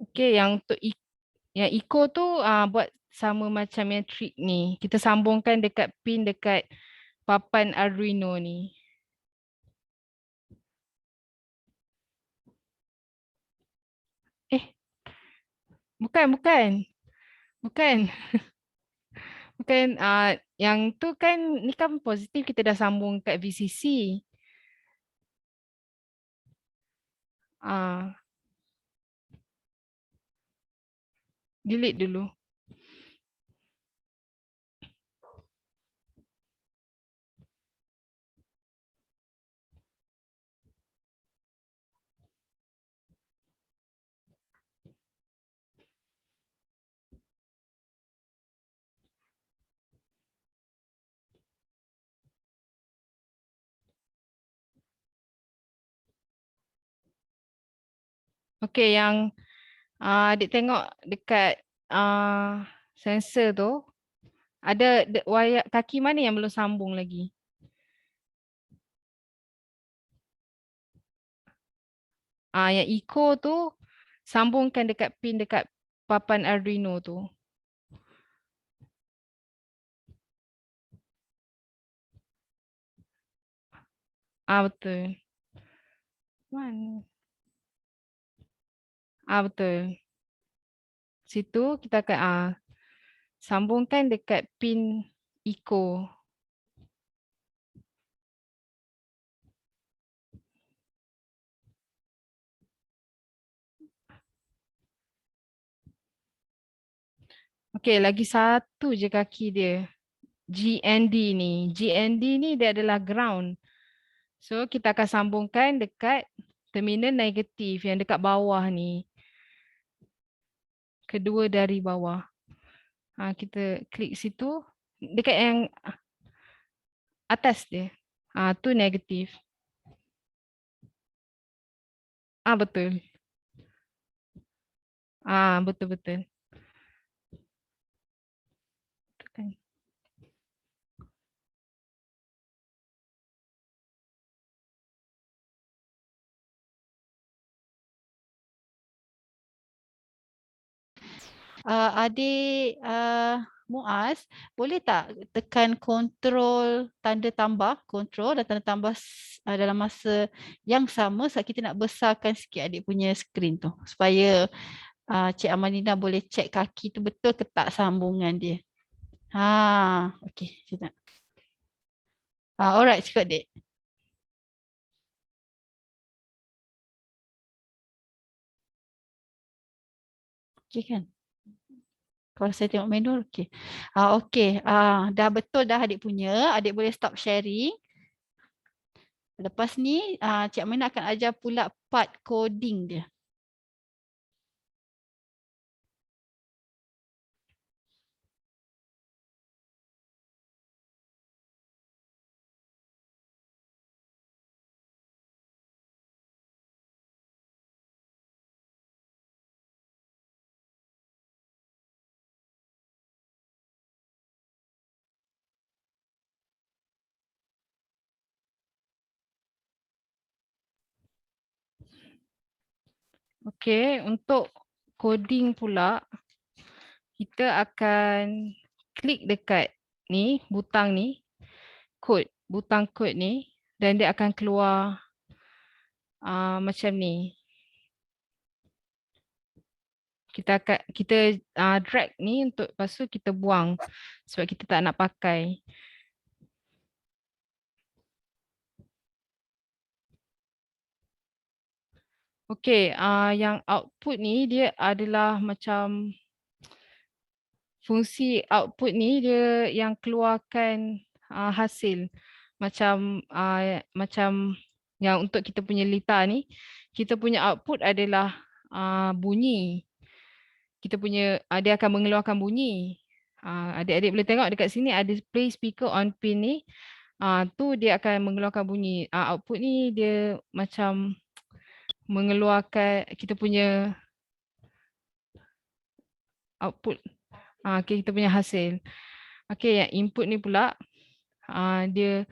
Okey, yang untuk yang eco tu buat sama macam yang trik ni. Kita sambungkan dekat pin dekat papan Arduino ni. Bukan. Bukan. Bukan. Yang tu kan, ni kan positif kita dah sambung kat VCC. Delete dulu. Okey, yang adik tengok dekat sensor tu, ada wayar kaki mana yang belum sambung lagi? Yang eco tu sambungkan dekat pin dekat papan Arduino tu. Betul. Mana? Betul. Situ kita akan sambungkan dekat pin eco. Okey, lagi satu je kaki dia. GND ni. GND ni dia adalah ground. So kita akan sambungkan dekat terminal negatif yang dekat bawah ni. Kedua dari bawah. Kita klik situ. Dekat yang atas dia. Tu negatif. Betul. Betul-betul. Adik Muaz, boleh tak tekan kontrol tanda tambah, kontrol dan tanda tambah dalam masa yang sama saat kita nak besarkan sikit adik punya skrin tu supaya Cik Amalina boleh cek kaki tu betul ke tak sambungan dia. Okey, sekejap. Alright, cukup dek. Okey kan? Kalau saya tengok manual, okey. Okey, dah betul dah adik punya. Adik boleh stop sharing. Lepas ni, Cik Amalina akan ajar pula part coding dia. Okey, untuk coding pula, kita akan klik dekat ni, butang ni, butang kod ni, dan dia akan keluar macam ni. Kita drag ni untuk lepas tu kita buang sebab kita tak nak pakai. Okey, yang output ni dia adalah macam fungsi output ni dia yang keluarkan hasil macam yang untuk kita punya lita ni, kita punya output adalah bunyi. Kita punya dia akan mengeluarkan bunyi. Adik-adik boleh tengok dekat sini ada play speaker on pin ni. Tu dia akan mengeluarkan bunyi. Output ni dia macam mengeluarkan kita punya output. Okay, kita punya hasil. Okay, yang input ni pula dia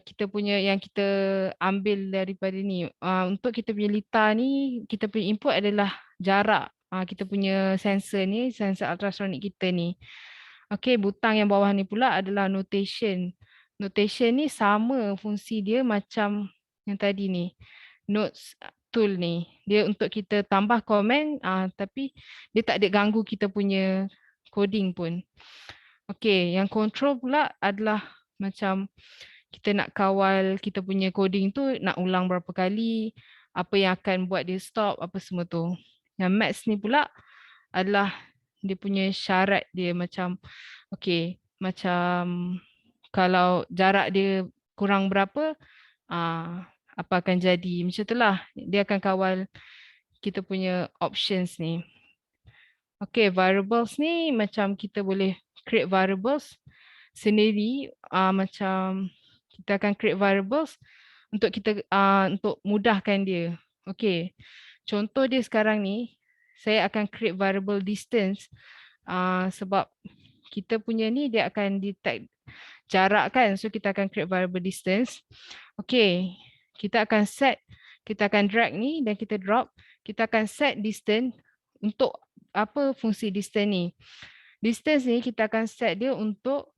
kita punya yang kita ambil daripada ni. Untuk kita punya lita ni, kita punya input adalah jarak. Kita punya sensor ni, sensor ultrasonic kita ni. Okay, butang yang bawah ni pula adalah notation. Notation ni sama fungsi dia macam yang tadi ni. Notes tool ni. Dia untuk kita tambah komen tapi dia tak ada ganggu kita punya coding pun. Okay, yang control pula adalah macam kita nak kawal kita punya coding tu nak ulang berapa kali, apa yang akan buat dia stop, apa semua tu. Yang maths ni pula adalah dia punya syarat dia macam okay, macam kalau jarak dia kurang berapa, apa akan jadi. Macam itulah dia akan kawal kita punya options ni. Okay, variables ni macam kita boleh create variables sendiri. Macam kita akan create variables untuk kita untuk mudahkan dia. Okay, contoh dia sekarang ni saya akan create variable distance sebab kita punya ni dia akan detect jarak kan, so kita akan create variable distance. Okay, kita akan set, kita akan drag ni dan kita drop, kita akan set distance. Untuk apa fungsi distance ni? Distance ni kita akan set dia untuk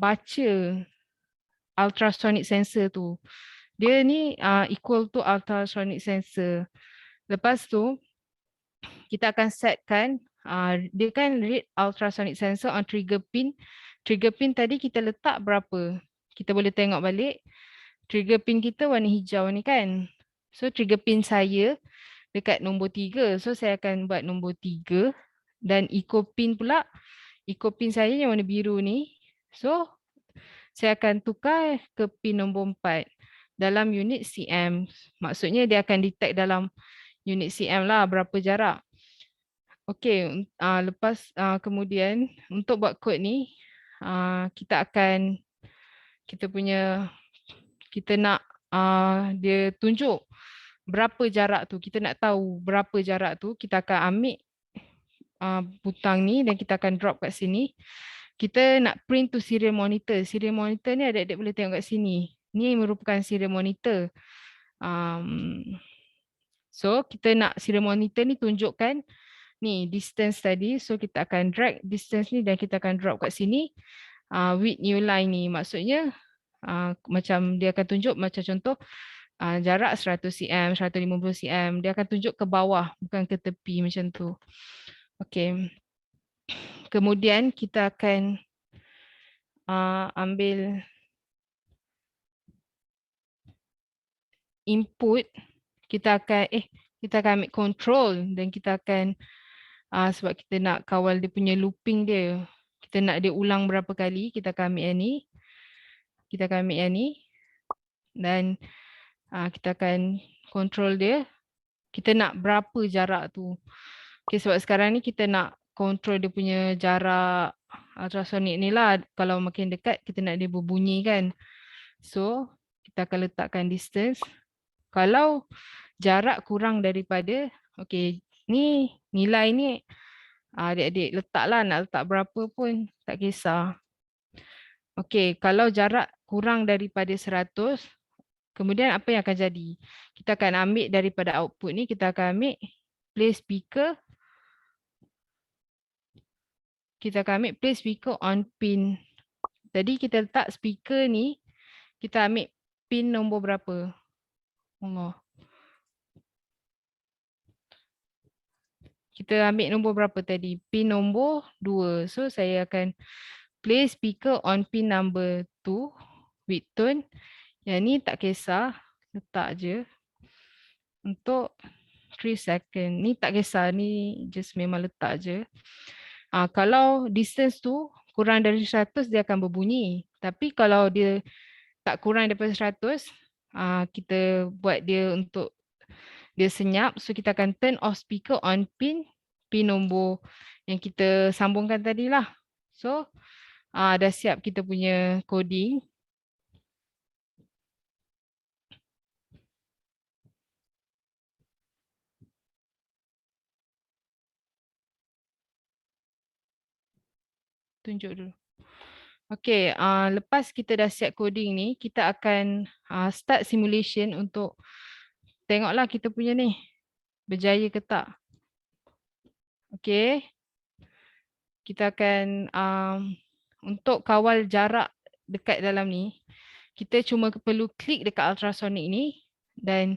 baca ultrasonic sensor tu. Dia ni equal to ultrasonic sensor. Lepas tu kita akan setkan dia kan read ultrasonic sensor on trigger pin. Trigger pin tadi kita letak berapa? Kita boleh tengok balik. Trigger pin kita warna hijau ni kan. So trigger pin saya dekat nombor 3. So saya akan buat nombor 3. Dan echo pin pula. Echo pin saya yang warna biru ni. So saya akan tukar ke pin nombor 4. Dalam unit cm. Maksudnya dia akan detect dalam unit cm lah berapa jarak. Okey, lepas kemudian untuk buat kod ni kita akan kita nak dia tunjuk berapa jarak tu. Kita nak tahu berapa jarak tu, kita akan ambil butang ni dan kita akan drop kat sini. Kita nak print to serial monitor. Serial monitor ni adik-adik boleh tengok kat sini. Ni merupakan serial monitor. So kita nak serial monitor ni tunjukkan ni distance tadi. So kita akan drag distance ni dan kita akan drop kat sini. With new line ni maksudnya macam dia akan tunjuk macam contoh jarak 100 cm, 150 cm. Dia akan tunjuk ke bawah bukan ke tepi macam tu. Okey. Kemudian kita akan ambil input. Kita akan ambil control dan kita akan sebab kita nak kawal dia punya looping dia. Kita nak dia ulang berapa kali, kita akan ambil yang ni. Kita akan ambil yang ni. Dan kita akan control dia. Kita nak berapa jarak tu. Okay, sebab sekarang ni kita nak control dia punya jarak ultrasonic ni lah. Kalau makin dekat, kita nak dia berbunyi kan. So, kita akan letakkan distance. Kalau jarak kurang daripada, okay, ni nilai ni adik-adik letaklah, nak letak berapa pun tak kisah. Okay, kalau jarak kurang daripada 100, kemudian apa yang akan jadi? Kita akan ambil daripada output ni, kita akan ambil play speaker. Kita akan ambil play speaker on pin. Jadi kita letak speaker ni, kita ambil pin nombor berapa? Kita ambil nombor berapa tadi? Pin nombor 2. So saya akan play speaker on pin number 2 with tone. Yang ni tak kisah, letak je untuk 3 second. Ni tak kisah, ni just memang letak je. Kalau distance tu kurang dari 100 dia akan berbunyi. Tapi kalau dia tak kurang daripada 100, kita buat dia untuk dia senyap. So kita akan turn off speaker on pin nombor yang kita sambungkan tadi lah. So dah siap kita punya coding. Tunjuk dulu. Okay, lepas kita dah siap coding ni, kita akan start simulation untuk tengoklah kita punya ni berjaya ke tak. Okay, kita akan untuk kawal jarak dekat dalam ni, kita cuma perlu klik dekat ultrasonic ni dan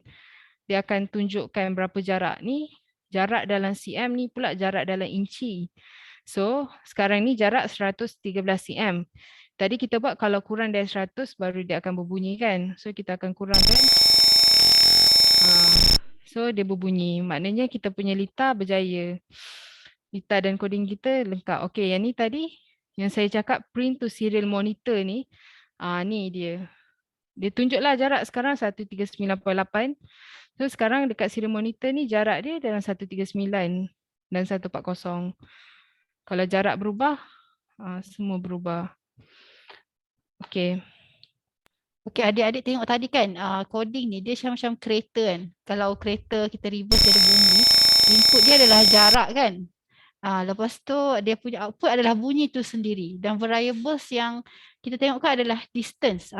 dia akan tunjukkan berapa jarak ni. Jarak dalam cm ni pula jarak dalam inci. So, sekarang ni jarak 113 cm. Tadi kita buat kalau kurang dari 100 baru dia akan berbunyi kan. So, kita akan kurangkan. So, dia berbunyi. Maknanya kita punya lita berjaya. Lita dan coding kita lengkap. Okey, yang ni tadi yang saya cakap print to serial monitor ni. Ni dia. Dia tunjuklah jarak sekarang 139.8. So, sekarang dekat serial monitor ni jarak dia dalam 139 dan 140. Kalau jarak berubah, semua berubah. Okey. Okey, adik-adik tengok tadi kan, coding ni dia macam kereta kan. Kalau kereta kita reverse dia ada bunyi, input dia adalah jarak kan. Lepas tu dia punya output adalah bunyi tu sendiri, dan variables yang kita tengokkan adalah distance.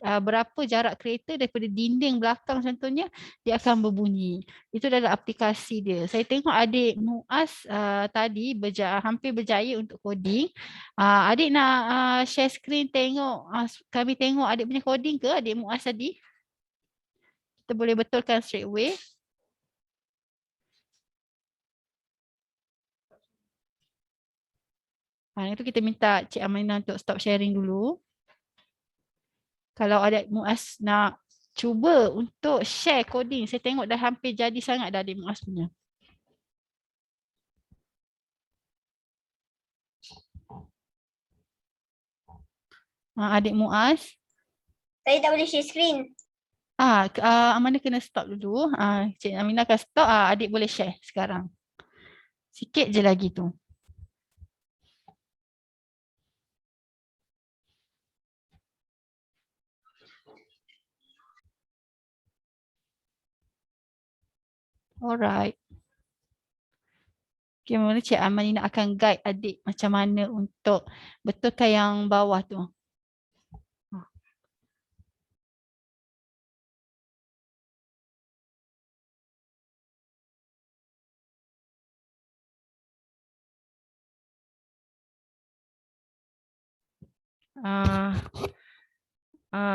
Berapa jarak kereta daripada dinding belakang contohnya, dia akan berbunyi. Itu adalah aplikasi dia. Saya tengok adik Muaz tadi hampir berjaya untuk coding. Adik nak share screen tengok, kami tengok adik punya coding ke adik Muaz tadi? Kita boleh betulkan straight away. Itu kita minta Cik Aminah untuk stop sharing dulu. Kalau adik Muaz nak cuba untuk share coding, saya tengok dah hampir jadi sangat dah adik Muaz punya. Adik Muaz. Saya tak boleh share screen. Amanah kena stop dulu. Cik Aminah akan stop. Adik boleh share sekarang. Sikit je lagi tu. Alright. Okay, mula Cik Aminah akan guide adik macam mana untuk betulkan yang bawah tu.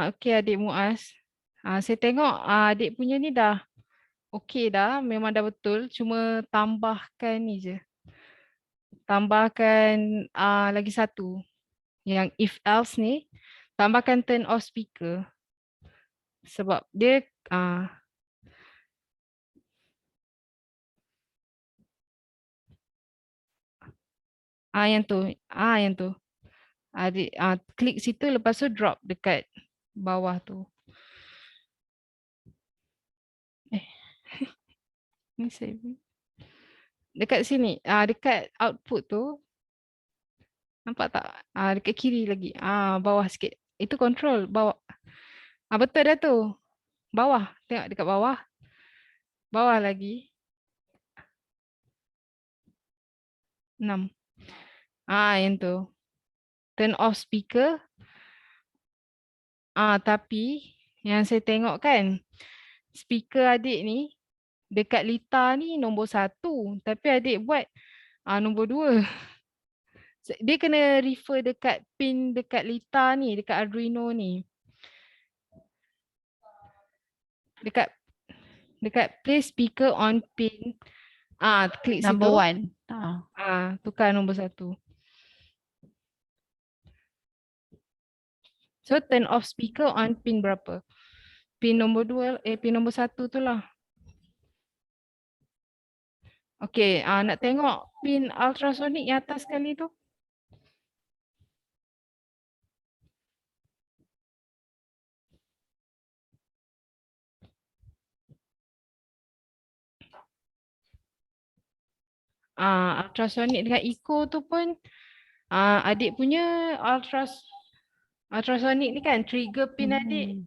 Okey adik Muaz. Saya tengok adik punya ni dah okey dah, memang dah betul. Cuma tambahkan ni je. Tambahkan lagi satu. Yang if else ni, tambahkan turn off speaker. Sebab dia yang tu. Yang tu. Adik klik situ, lepas tu drop dekat bawah tu. Ni saya dekat sini, dekat output tu. Nampak tak? Dekat kiri lagi. Bawah sikit. Itu control bawah. Betul dah tu. Bawah. Tengok dekat bawah. Bawah lagi. 6. Yang tu. Turn off speaker. Tapi yang saya tengok kan, speaker adik ni dekat lita ni nombor 1. Tapi adik buat nombor 2. Dia kena refer dekat pin dekat lita ni, dekat Arduino ni. Dekat play speaker on pin. Klik situ. Number 1. Tukar nombor 1. So turn off speaker on pin berapa? Pin nombor 2, pin nombor 1 tu lah. Okey, nak tengok pin ultrasonic yang atas sekali tu. ultrasonic dengan echo tu pun adik punya ultrasonic ni kan trigger pin adik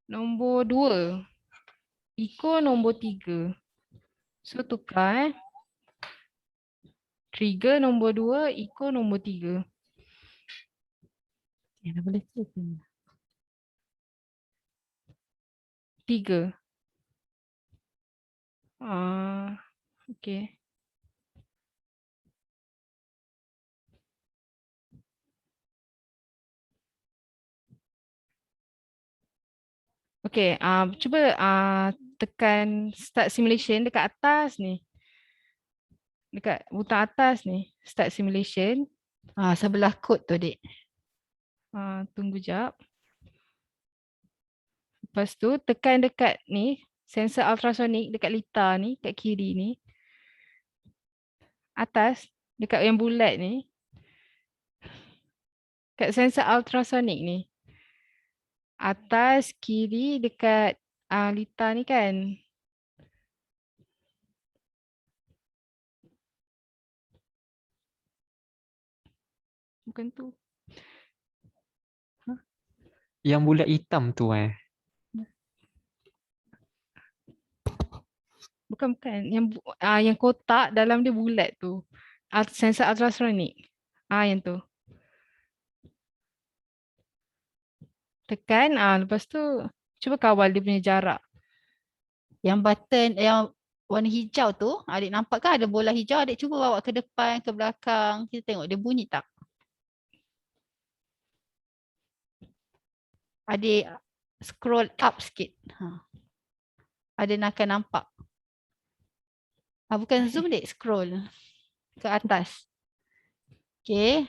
nombor 2. Echo nombor 3. So tukar Trigger nombor 2, echo nombor 3. Dah boleh check. 3. Okay. Okay, cuba tekan start simulation dekat atas ni. Dekat butang atas ni, start simulation. Sebelah kod tu, Dek. Tunggu jap. Lepas tu tekan dekat ni, sensor ultrasonic dekat litar ni, kat kiri ni. Atas, dekat yang bulat ni. Kat sensor ultrasonic ni. Atas, kiri dekat litar ni kan. Bukan tu. Yang bulat hitam tu Bukan. Yang kotak dalam dia bulat tu. Sensor ultrasonic. Yang tu. Tekan, lepas tu cuba kawal dia punya jarak. Yang button yang warna hijau tu, adik nampak kan ada bola hijau, adik cuba bawa ke depan, ke belakang. Kita tengok dia bunyi tak? Adik scroll up sikit. Ada akan nampak. Bukan zoom, dek, scroll ke atas. Okey.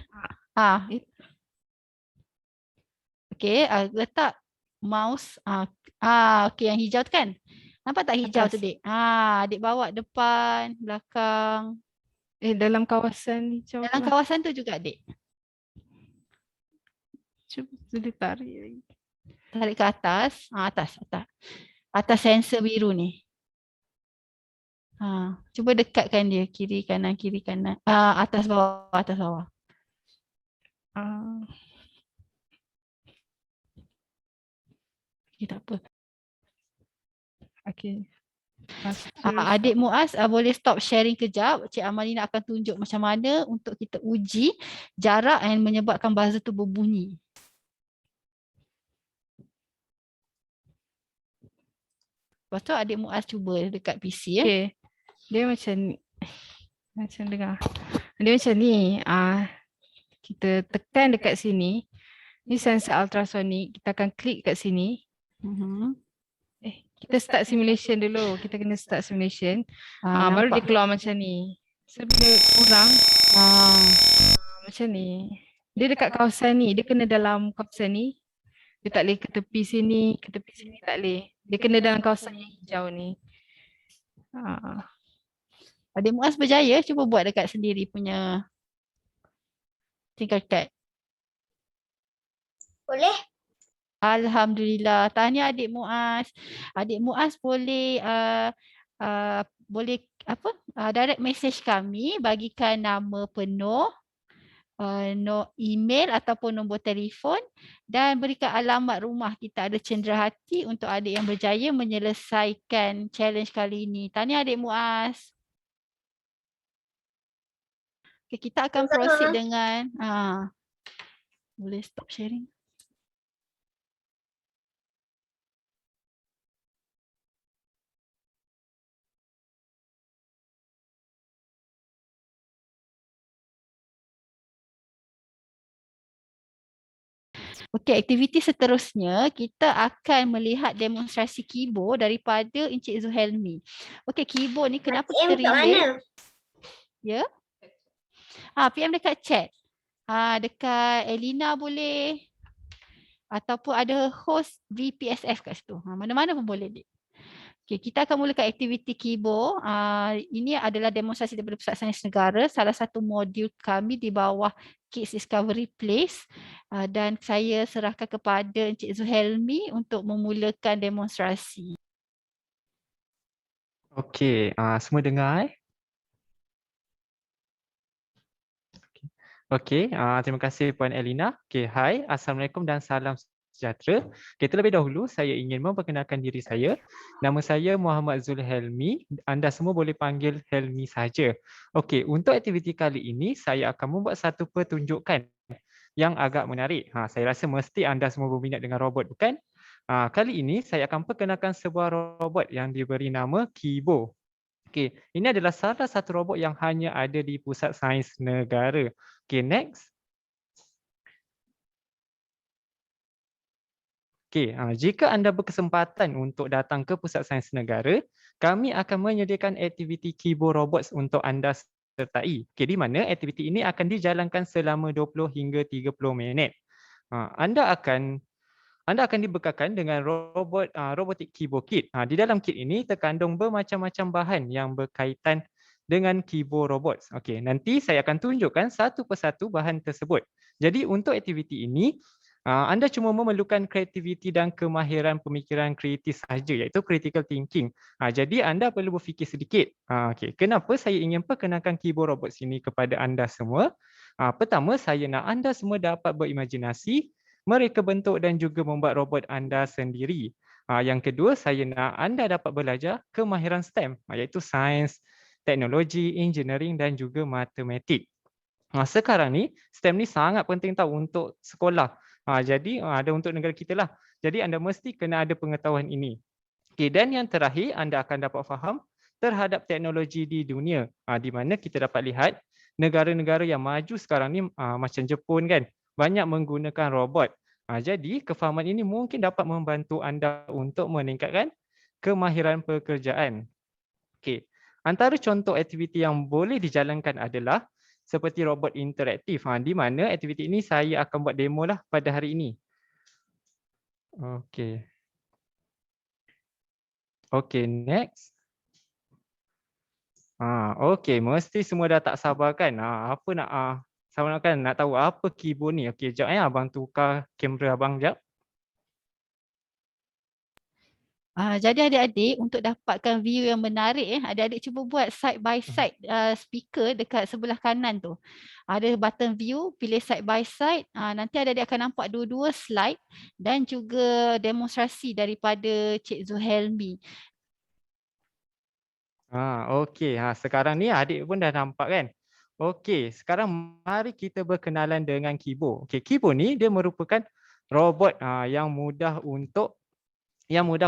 Okey, letak mouse. Okey, yang hijau tu kan? Nampak tak hijau tu, Atas. dek? Adik bawa depan, belakang. Dalam kawasan hijau Dalam tu. kawasan tu juga, dek. Cuba dia tarik lagi. Tarik ke atas. Atas. Atas sensor biru ni. Cuba dekatkan dia. Kiri, kanan, kiri, kanan. Atas, bawah, atas, bawah. Okay, tak apa. Okay. Adik Muaz boleh stop sharing kejap. Cik Amalina akan tunjuk macam mana untuk kita uji jarak yang menyebabkan buzzer tu berbunyi. Lepas tu adik Muaz cuba dekat PC ya. Okay. Dia macam ni. Macam dengar. Dia macam ni. Kita tekan dekat sini. Ni sensor ultrasonic. Kita akan klik kat sini. Kita start simulation dulu. Kita kena start simulation. Baru dia keluar macam ni. So bila kurang. Macam ni. Dia dekat kawasan ni. Dia kena dalam kawasan ni. Dia tak boleh ke tepi sini. Ke tepi sini tak boleh. Dia kena dalam kawasan yang hijau ni. Adik Muaz berjaya. Cuba buat dekat sendiri punya tingkat. Boleh? Alhamdulillah. Tahniah adik Muaz. Adik Muaz boleh boleh direct message kami, bagikan nama penuh, email ataupun nombor telefon dan berikan alamat rumah. Kita ada cenderahati untuk adik yang berjaya menyelesaikan challenge kali ini. Tahniah adik Muaz. Okay, kita akan proceed dengan boleh stop sharing. Okey, aktiviti seterusnya kita akan melihat demonstrasi keyboard daripada Encik Zuhelmi. Okey, keyboard ni kenapa kita PM kat mana? Ya? PM dekat chat. Dekat Elina boleh. Ataupun ada host VPSF kat situ. Mana-mana pun boleh, Dik. Okay, kita akan mulakan aktiviti keyboard. Ini adalah demonstrasi daripada Pusat Sains Negara, salah satu modul kami di bawah Kids Discovery Place. Dan saya serahkan kepada Encik Zuhelmi untuk memulakan demonstrasi. Okey, semua dengar Okey, terima kasih Puan Elina. Okey, hai, Assalamualaikum dan salam sejahtera. Okey, terlebih dahulu saya ingin memperkenalkan diri saya. Nama saya Muhammad Zulhelmi. Anda semua boleh panggil Helmi saja. Okey, untuk aktiviti kali ini saya akan membuat satu pertunjukan yang agak menarik. Saya rasa mesti anda semua berminat dengan robot, bukan? Kali ini saya akan perkenalkan sebuah robot yang diberi nama Kibo. Okey, ini adalah salah satu robot yang hanya ada di Pusat Sains Negara. Okey, next. Okey, jika anda berkesempatan untuk datang ke Pusat Sains Negara, kami akan menyediakan aktiviti Kibo Robots untuk anda sertai. Okey, di mana aktiviti ini akan dijalankan selama 20 hingga 30 minit. Anda akan dibekalkan dengan robotik Kibo Kit. Di dalam kit ini terkandung bermacam-macam bahan yang berkaitan dengan Kibo Robots. Okey, nanti saya akan tunjukkan satu persatu bahan tersebut. Jadi untuk aktiviti ini, anda cuma memerlukan kreativiti dan kemahiran pemikiran kreatif sahaja, iaitu critical thinking. Jadi anda perlu berfikir sedikit. Okey, kenapa saya ingin perkenalkan Kibo Robots ini kepada anda semua? Pertama, saya nak anda semua dapat berimajinasi, mereka bentuk dan juga membuat robot anda sendiri. Yang kedua, saya nak anda dapat belajar kemahiran STEM, iaitu sains, teknologi, engineering dan juga matematik. Sekarang ni, STEM ni sangat penting tahu untuk sekolah. Jadi ada untuk negara kita lah. Jadi anda mesti kena ada pengetahuan ini. Okay, dan yang terakhir, anda akan dapat faham terhadap teknologi di dunia. Di mana kita dapat lihat negara-negara yang maju sekarang ni macam Jepun kan, banyak menggunakan robot. Jadi kefahaman ini mungkin dapat membantu anda untuk meningkatkan kemahiran pekerjaan. Okay. Antara contoh aktiviti yang boleh dijalankan adalah seperti robot interaktif. Di mana aktiviti ini saya akan buat demo lah pada hari ini. Okay. Okay, next. Okay, mesti semua dah tak sabar kan? Apa nak sama kan nak tahu apa Kibo ni? Okay, jap abang tukar kamera abang jap. Jadi adik-adik untuk dapatkan view yang menarik, adik-adik cuba buat side by side speaker dekat sebelah kanan tu. Ada button view, pilih side by side. Nanti adik-adik akan nampak dua-dua slide dan juga demonstrasi daripada Cik Zulhelmi. Okey, sekarang ni adik pun dah nampak kan? Okey, sekarang mari kita berkenalan dengan Kibo. Okey, Kibo ni dia merupakan robot yang mudah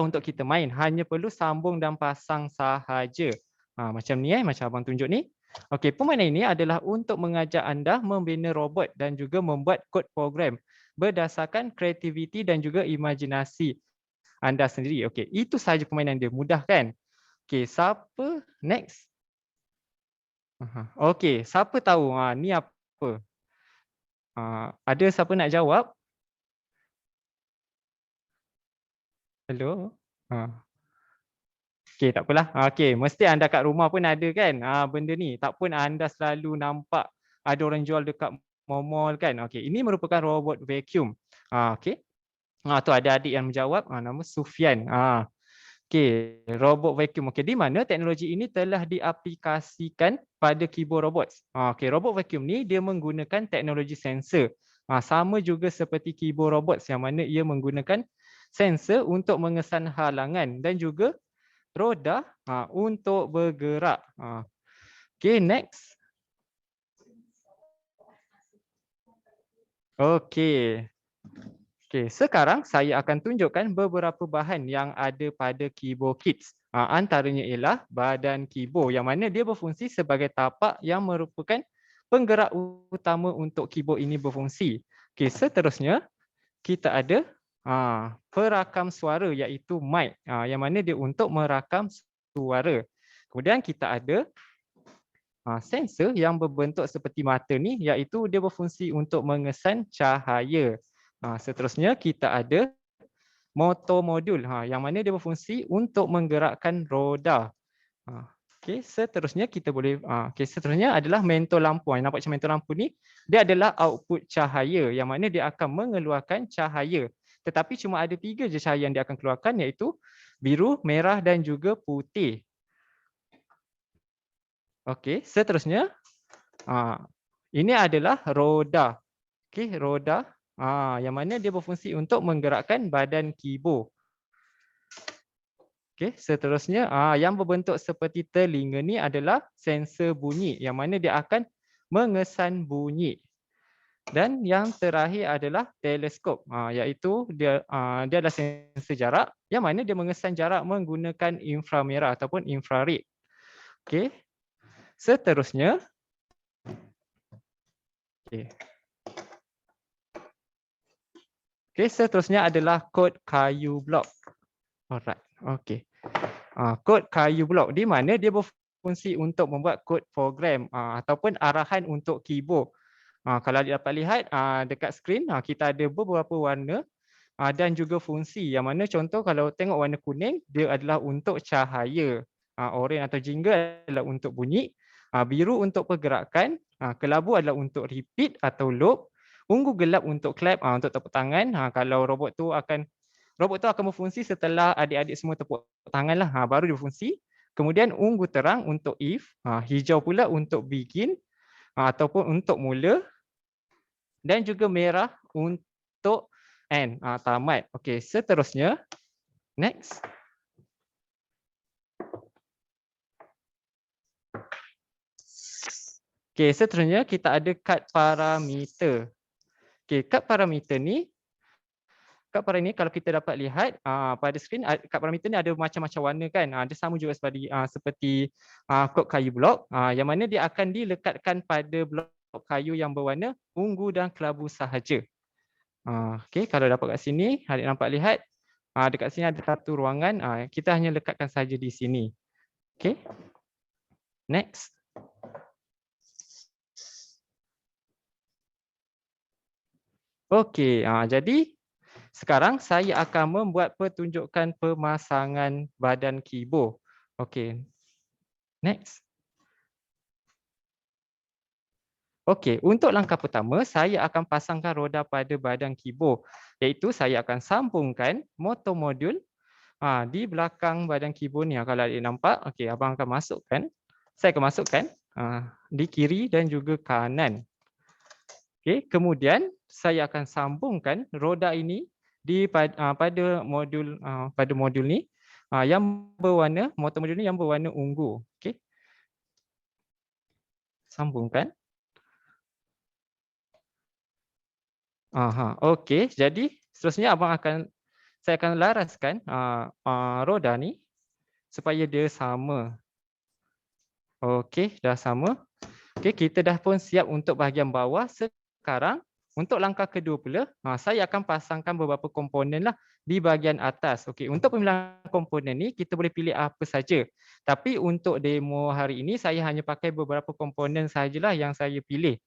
untuk kita main. Hanya perlu sambung dan pasang sahaja. Macam ni macam abang tunjuk ni. Okey, permainan ini adalah untuk mengajak anda membina robot dan juga membuat kod program berdasarkan kreativiti dan juga imajinasi anda sendiri. Okey, itu sahaja permainan dia. Mudah kan? Okey, siapa next? Okey, siapa tahu ni apa? Ada siapa nak jawab? Hello? Okey, tak apalah. Okey, mesti anda kat rumah pun ada kan benda ni. Tak pun anda selalu nampak ada orang jual dekat mall kan. Okey, ini merupakan robot vacuum. Okey. Tu ada adik yang menjawab, nama Sufian. Okey, robot vacuum. Okey, di mana teknologi ini telah diaplikasikan pada Kibo Robots. Okey, robot vacuum ni dia menggunakan teknologi sensor. Sama juga seperti Kibo Robots yang mana ia menggunakan sensor untuk mengesan halangan dan juga roda untuk bergerak. Okey, next. Okey. Okey, sekarang saya akan tunjukkan beberapa bahan yang ada pada Kibo Kits. Antaranya ialah badan Kibo yang mana dia berfungsi sebagai tapak yang merupakan penggerak utama untuk Kibo ini berfungsi. Okey, seterusnya kita ada perakam suara iaitu mic yang mana dia untuk merakam suara. Kemudian kita ada sensor yang berbentuk seperti mata ni iaitu dia berfungsi untuk mengesan cahaya. Seterusnya kita ada motor modul yang mana dia berfungsi untuk menggerakkan roda. Okey, seterusnya kita boleh seterusnya adalah mentol lampu. Nampak macam mentol lampu ni dia adalah output cahaya yang mana dia akan mengeluarkan cahaya. Tetapi cuma ada 3 je cahaya yang dia akan keluarkan iaitu biru, merah dan juga putih. Okey, seterusnya ini adalah roda. Okey, roda yang mana dia berfungsi untuk menggerakkan badan keyboard. Okey, seterusnya yang berbentuk seperti telinga ni adalah sensor bunyi yang mana dia akan mengesan bunyi. Dan yang terakhir adalah teleskop, iaitu dia adalah sensor jarak yang mana dia mengesan jarak menggunakan inframerah ataupun infrared. Okey. Seterusnya seterusnya adalah kod kayu blok. Alright. Okey. Kod kayu blok di mana dia berfungsi untuk membuat kod program ataupun arahan untuk keyboard. Kalau dapat lihat dekat skrin kita ada beberapa warna dan juga fungsi yang mana contoh kalau tengok warna kuning dia adalah untuk cahaya, oranye atau jingga adalah untuk bunyi, biru untuk pergerakan, kelabu adalah untuk repeat atau loop, ungu gelap untuk clap untuk tepuk tangan. Kalau robot tu akan berfungsi setelah adik-adik semua tepuk tangan lah, baru dia berfungsi. Kemudian ungu terang untuk if, hijau pula untuk begin ataupun untuk mula, dan juga merah untuk end, tamat. Okey, seterusnya next. Okey, seterusnya kita ada kad parameter. Okey, kad parameter ni kalau kita dapat lihat pada skrin, kad parameter ni ada macam-macam warna kan. Dia sama juga seperti kod kayu blok yang mana dia akan dilekatkan pada blok kayu yang berwarna ungu dan kelabu sahaja. Okey, kalau dapat kat sini, adik nampak lihat dekat sini ada satu ruangan, kita hanya lekatkan saja di sini. Okey. Next. Okey, jadi sekarang saya akan membuat pertunjukan pemasangan badan keyboard. Okey. Next. Okey, untuk langkah pertama saya akan pasangkan roda pada badan keyboard, iaitu saya akan sambungkan motor modul di belakang badan keyboard ni. Kalau adik nampak, okey, abang akan masukkan. Saya akan masukkan di kiri dan juga kanan. Okey, kemudian saya akan sambungkan roda ini pada modul ni yang berwarna, motor modul ni yang berwarna ungu. Okey. Sambungkan. Okey, jadi seterusnya saya akan laraskan roda ni supaya dia sama. Okey, dah sama. Okey, kita dah pun siap untuk bahagian bawah. Sekarang untuk langkah kedua pula, saya akan pasangkan beberapa komponen lah di bahagian atas. Okey, untuk pemilihan komponen ni kita boleh pilih apa saja. Tapi untuk demo hari ini saya hanya pakai beberapa komponen sajalah yang saya pilih.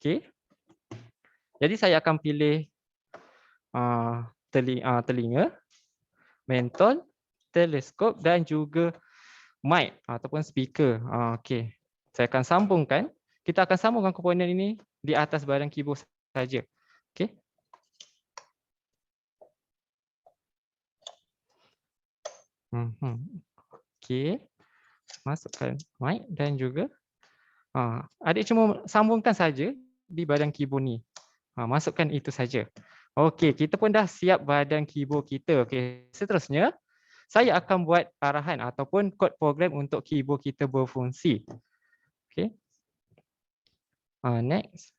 Okey. Jadi saya akan pilih telinga, mentol, teleskop dan juga mic ataupun speaker. Okey. Saya akan sambungkan. Kita akan sambungkan komponen ini di atas badan keyboard saja. Okey. Okey. Masukkan mic dan juga adik cuma sambungkan saja di badan keyboard ni. Masukkan itu saja. Okey, kita pun dah siap badan keyboard kita. Okey, seterusnya saya akan buat arahan ataupun kod program untuk keyboard kita berfungsi. Okey. Next.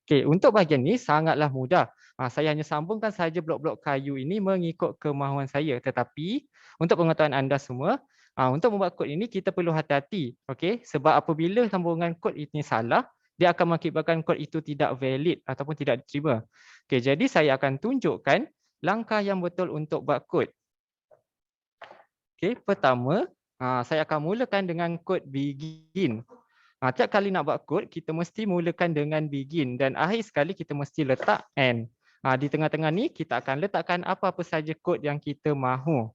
Okey, untuk bahagian ni sangatlah mudah. Saya hanya sambungkan saja blok-blok kayu ini mengikut kemahuan saya. Tetapi untuk pengetahuan anda semua, untuk membuat kod ini kita perlu hati-hati. Okey, sebab apabila sambungan kod ini salah, dia akan mengakibatkan kod itu tidak valid ataupun tidak diterima. Okey, jadi saya akan tunjukkan langkah yang betul untuk buat kod. Okey, pertama, saya akan mulakan dengan kod begin. Tiap kali nak buat kod, kita mesti mulakan dengan begin dan akhir sekali kita mesti letak end. Di tengah-tengah ni kita akan letakkan apa-apa saja kod yang kita mahu.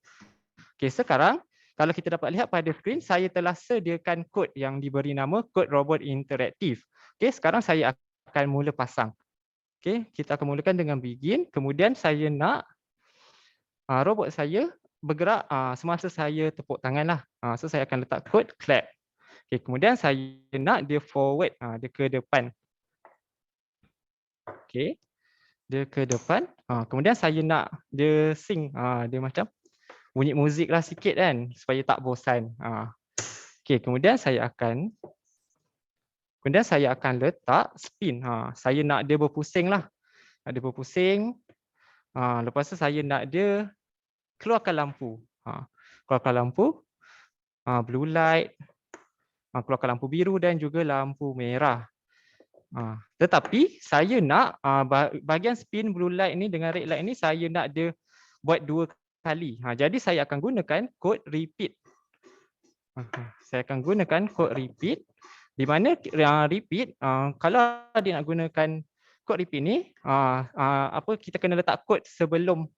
Okey, sekarang kalau kita dapat lihat pada skrin, saya telah sediakan kod yang diberi nama kod robot interaktif. Okey, sekarang saya akan mula pasang. Okey, kita akan mulakan dengan begin. Kemudian saya nak robot saya bergerak semasa saya tepuk tangan lah. So saya akan letak kod clap. Okay, kemudian saya nak dia forward, dia ke depan. Okay, dia ke depan. Kemudian saya nak dia sing, dia macam bunyi muzik lah sikit kan, supaya tak bosan. Okay, kemudian saya akan letak spin. Saya nak dia berpusing lah. Dia berpusing. Lepas tu saya nak dia keluarkan lampu. Keluarkan lampu, blue light, keluarkan lampu biru dan juga lampu merah. Tetapi saya nak bahagian spin blue light ni dengan red light ni saya nak dia buat 2 kali. Jadi saya akan gunakan kod repeat. Saya akan gunakan kod repeat, di mana repeat, kalau dia nak gunakan kod repeat ni, kita kena letak kod sebelum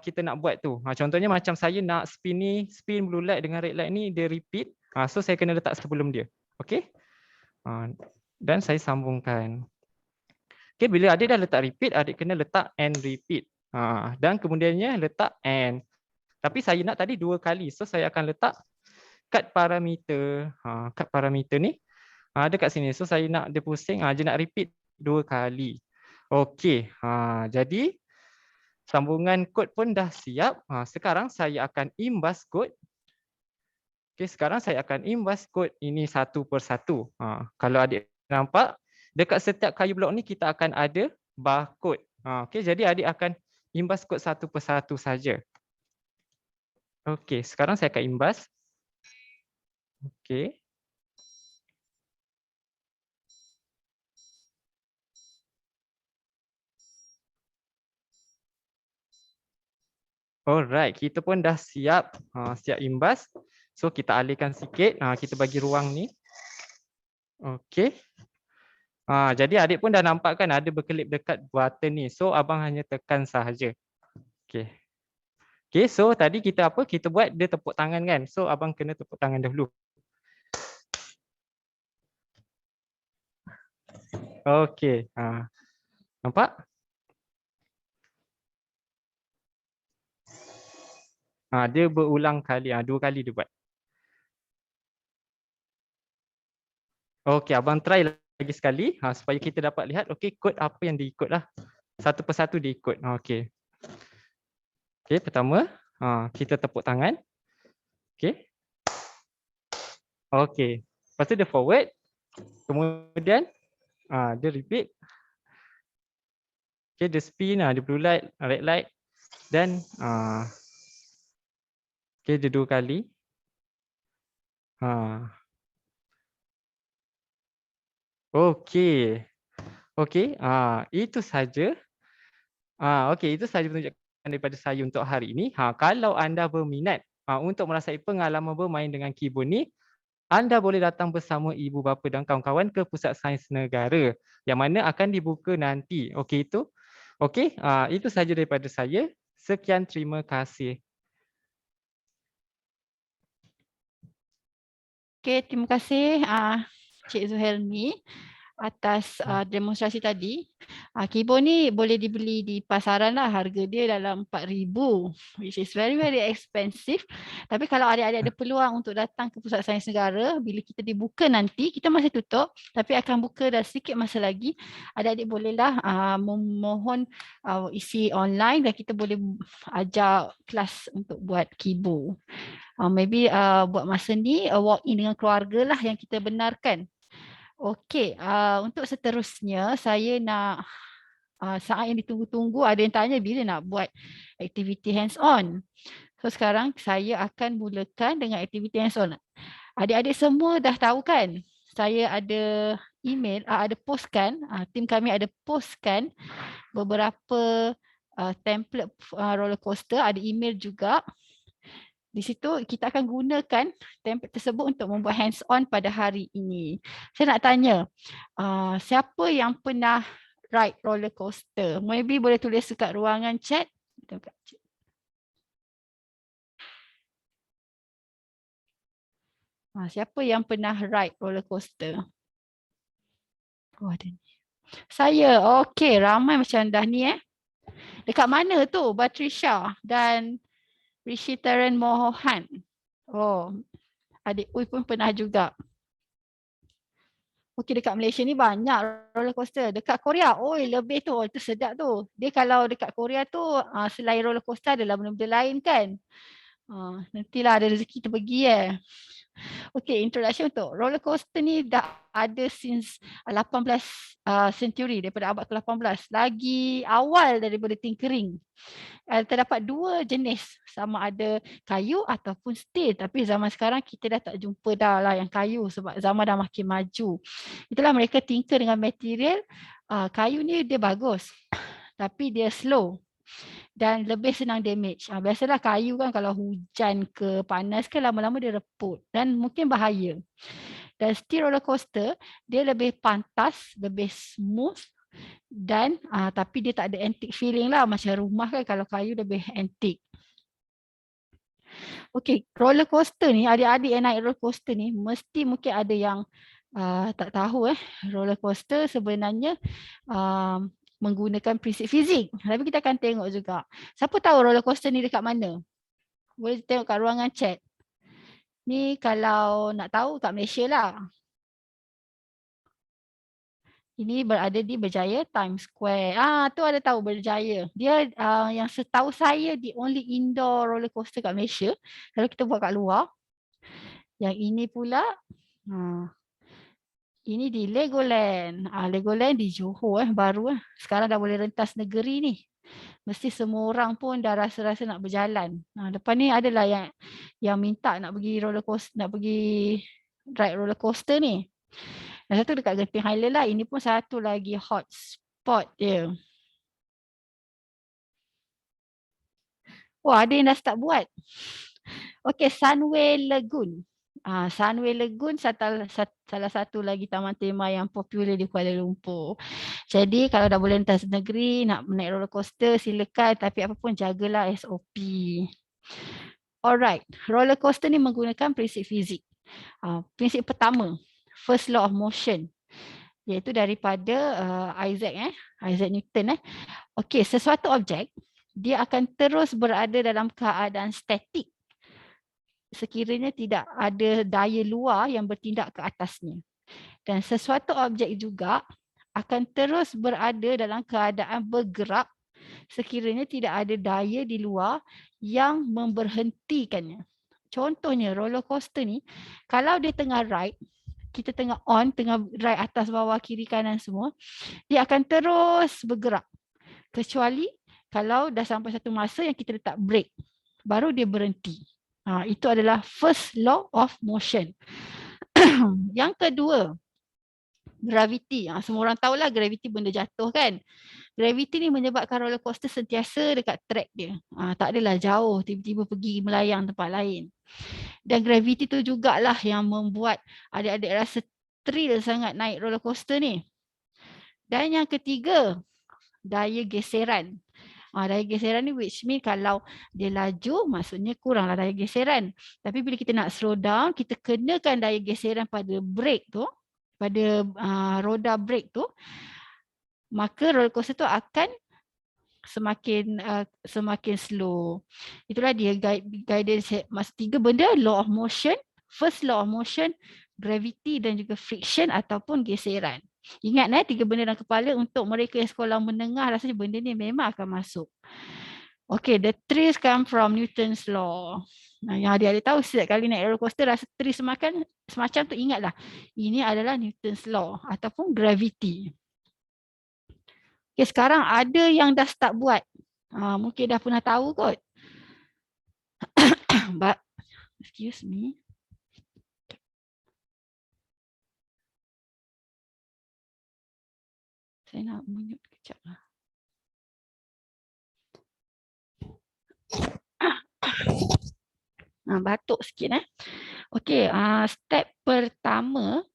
kita nak buat tu. Contohnya macam saya nak spin blue light dengan red light ni dia repeat. So saya kena letak sebelum dia. Okey. Dan saya sambungkan. Okey, bila adik dah letak repeat, adik kena letak and repeat. Dan kemudiannya letak and. Tapi saya nak tadi 2 kali. So saya akan letak cut parameter. Cut parameter ni dekat sini. So saya nak dia pusing, dia nak repeat 2 kali. Okey. Jadi sambungan kod pun dah siap. Sekarang saya akan imbas kod. Okey, sekarang saya akan imbas kod ini satu persatu. Kalau adik nampak, dekat setiap kayu blok ni kita akan ada barcode. Okey, jadi adik akan imbas kod satu persatu saja. Okey, sekarang saya akan imbas. Okey. Alright, kita pun dah siap, siap imbas. So kita alihkan sikit, kita bagi ruang ni. Okey. Jadi adik pun dah nampak kan ada berkelip dekat button ni. So abang hanya tekan sahaja. Okey. Okey, so tadi kita apa? Kita buat dia tepuk tangan kan. So abang kena tepuk tangan dahulu. Okey. Nampak? Dia berulang kali, 2 kali dia buat. Okey, abang try lagi sekali supaya kita dapat lihat okey kod apa yang diikut lah. Satu persatu diikut. Okey. Okey, pertama kita tepuk tangan. Okey. Okey. Lepas tu dia forward. Kemudian dia repeat. Okey, dia spin, dia blue light, red light dan okey, dia 2 kali. Okey. Okey, itu saja. Okey, itu saja penunjukan daripada saya untuk hari ini. Kalau anda berminat untuk merasai pengalaman bermain dengan keyboard ni, anda boleh datang bersama ibu bapa dan kawan-kawan ke Pusat Sains Negara yang mana akan dibuka nanti. Okey itu. Okey, itu saja daripada saya. Sekian, terima kasih. Okey, terima kasih Cik Zuhelmi atas demonstrasi tadi. Keyboard ni boleh dibeli di pasaran lah. Harga dia dalam 4,000, which is very very expensive. Tapi kalau adik-adik ada peluang untuk datang ke Pusat Sains Negara, bila kita dibuka nanti, kita masih tutup tapi akan buka dah sikit masa lagi. Adik-adik bolehlah memohon isi online dan kita boleh ajar kelas untuk buat keyboard. Maybe buat masa ni walk in dengan keluarga lah yang kita benarkan. Okey, untuk seterusnya saya nak saat yang ditunggu-tunggu, ada yang tanya bila nak buat aktiviti hands on. So sekarang saya akan mulakan dengan aktiviti hands on. Adik-adik semua dah tahu kan? Saya ada email, ada postkan, tim kami ada postkan beberapa template roller coaster, ada email juga. Di situ kita akan gunakan template tersebut untuk membuat hands on pada hari ini. Saya nak tanya, siapa yang pernah ride roller coaster? Maybe boleh tulis dekat ruangan chat. Siapa yang pernah ride roller coaster? Oh, ada ni. Saya, okey, ramai macam dah ni Dekat mana tu Batrisha dan Rishitaran Mohan. Oh, adik Ui pun pernah juga. Okey, dekat Malaysia ni banyak roller coaster. Dekat Korea, oi lebih tu, itu sedap tu. Dia kalau dekat Korea tu selain roller coaster adalah benda-benda lain kan. Nantilah ada rezeki kita pergi Okey, introduction untuk roller coaster ni dah ada since 18 century, daripada abad ke-18. Lagi awal daripada tinkering. Terdapat dua jenis, sama ada kayu ataupun steel. Tapi zaman sekarang kita dah tak jumpa dah lah yang kayu sebab zaman dah makin maju. Itulah mereka tinker dengan material. Kayu ni dia bagus tapi dia slow dan lebih senang damage. Biasalah kayu kan kalau hujan ke panas ke lama-lama dia reput dan mungkin bahaya. Dan steel roller coaster dia lebih pantas, lebih smooth dan tapi dia tak ada antique feeling lah, macam rumah kan kalau kayu lebih antique. Okey, roller coaster ni, adik-adik yang naik roller coaster ni mesti mungkin ada yang tak tahu roller coaster sebenarnya menggunakan prinsip fizik. Tapi kita akan tengok juga. Siapa tahu roller coaster ni dekat mana? Boleh tengok kat ruangan chat. Ni kalau nak tahu kat Malaysia lah. Ini berada di Berjaya Times Square. Tu ada tahu Berjaya. Dia yang setahu saya the only indoor roller coaster kat Malaysia. Kalau kita buat kat luar. Yang ini pula ini di Legoland. Legoland di Johor baru Sekarang dah boleh rentas negeri ni. Mesti semua orang pun dah rasa-rasa nak berjalan. Lepas ni adalah yang minta nak pergi roller coaster, nak pergi ride roller coaster ni. Dan satu dekat Genting Highland lah. Ini pun satu lagi hot spot dia. Oh, ada yang dah start buat. Okey, Sunway Lagoon. Sunway Lagoon salah satu lagi taman tema yang popular di Kuala Lumpur. Jadi kalau dah boleh rentas negeri, nak naik roller coaster silakan, tapi apa pun jagalah SOP. Alright, roller coaster ni menggunakan prinsip fizik. Prinsip pertama, first law of motion, iaitu daripada Isaac Newton. Okey, sesuatu objek dia akan terus berada dalam keadaan statik sekiranya tidak ada daya luar yang bertindak ke atasnya. Dan sesuatu objek juga akan terus berada dalam keadaan bergerak sekiranya tidak ada daya di luar yang memberhentikannya. Contohnya roller coaster ni, kalau dia tengah ride, kita tengah ride atas bawah kiri kanan semua, dia akan terus bergerak. Kecuali kalau dah sampai satu masa yang kita letak brake, baru dia berhenti. Itu adalah first law of motion. Yang kedua, gravity. Semua orang tahulah gravity benda jatuh kan. Gravity ni menyebabkan roller coaster sentiasa dekat track dia. Tak adalah jauh, tiba-tiba pergi melayang tempat lain. Dan gravity tu jugalah yang membuat adik-adik rasa thrill sangat naik roller coaster ni. Dan yang ketiga, daya geseran. Daya geseran ni which mean kalau dia laju maksudnya kuranglah daya geseran. Tapi bila kita nak slow down, kita kenakan daya geseran pada brake tu, pada roda brake tu, maka roller coaster tu akan semakin slow. Itulah dia guidance tiga benda, law of motion, first law of motion, gravity dan juga friction ataupun geseran. Ingat tiga benda dalam kepala untuk mereka yang sekolah menengah, rasanya benda ni memang akan masuk. Okay, the thrills come from Newton's law. Yang adik-adik tahu setiap kali naik roller coaster rasa thrill semacam tu, ingatlah. Ini adalah Newton's law ataupun gravity. Okay, sekarang ada yang dah start buat. Mungkin dah pernah tahu kot. But, excuse me. Saya nak mute kejap lah. Batuk sikit Okey, step pertama.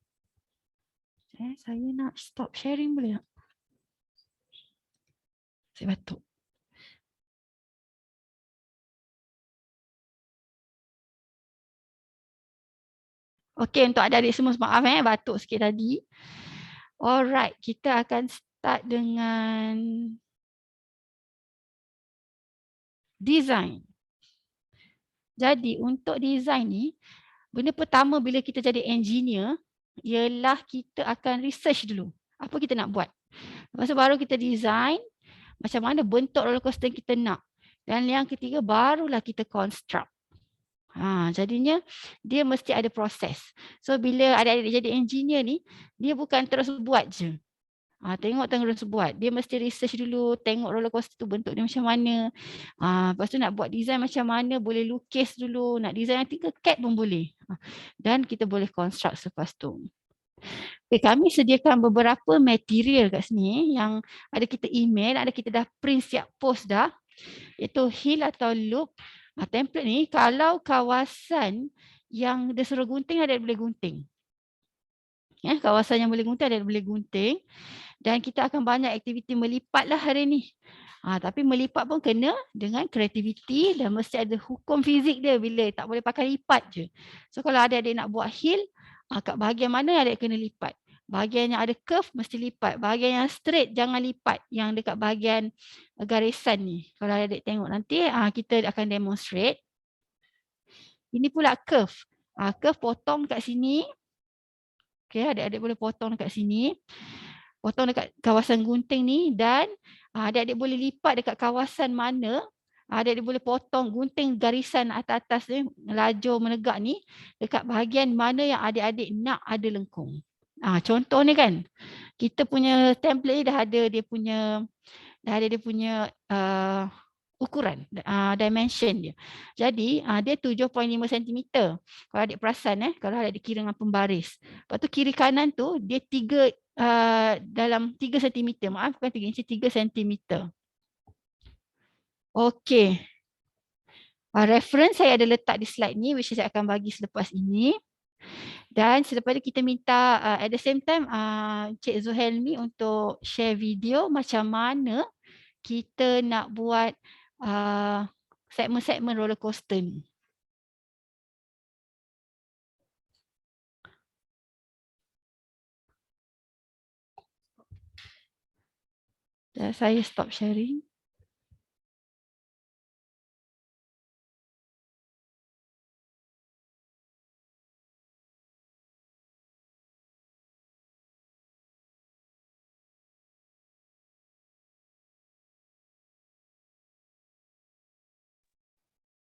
Saya nak stop sharing boleh tak? Saya batuk. Okey, untuk adik-adik semua maaf batuk sikit tadi. Alright, kita akan start dengan design. Jadi untuk design ni, benda pertama bila kita jadi engineer ialah kita akan research dulu apa kita nak buat. Lepas tu baru kita design macam mana bentuk roller coaster yang kita nak. Dan yang ketiga barulah kita construct. Jadinya dia mesti ada proses. So bila adik-adik jadi engineer ni, dia bukan terus buat je. Tengok terus buat. Dia mesti research dulu, tengok roller coaster tu bentuk dia macam mana. Lepas tu nak buat design macam mana, boleh lukis dulu, nak design yang tinggal CAD pun boleh. Dan kita boleh construct selepas tu. Okay, kami sediakan beberapa material kat sini yang ada kita email, ada kita dah print siap post dah. Iaitu hill atau loop. Template ni kalau kawasan yang dia suruh gunting ada boleh gunting. Kawasan yang boleh gunting ada boleh gunting. Dan kita akan banyak aktiviti melipat lah hari ni. Tapi melipat pun kena dengan kreativiti dan mesti ada hukum fizik dia bila tak boleh pakai lipat je. So kalau adik-adik nak buat hill, kat bahagian mana adik kena lipat. Bahagian yang ada curve mesti lipat. Bahagian yang straight jangan lipat. Yang dekat bahagian garisan ni. Kalau adik tengok nanti kita akan demonstrate. Ini pula curve. Curve potong kat sini. Okay, adik-adik boleh potong dekat sini. Potong dekat kawasan gunting ni dan adik-adik boleh lipat dekat kawasan mana adik-adik boleh potong gunting garisan atas-atas ni lajur menegak ni dekat bahagian mana yang adik-adik nak ada lengkung. Contoh ni kan kita punya template ni dah ada dia punya ukuran, dimension dia. Jadi dia 7.5 cm. Kalau adik perasan kalau adik kira dengan pembaris. Lepas tu kiri kanan tu dia dalam 3 cm. Maaf bukan 3 inci, 3 cm. Okey. Reference saya ada letak di slide ni which saya akan bagi selepas ini. Dan selepas itu kita minta at the same time Cik Zuhelmi untuk share video macam mana kita nak buat segmen-segmen roller coaster ni. Dan saya stop sharing.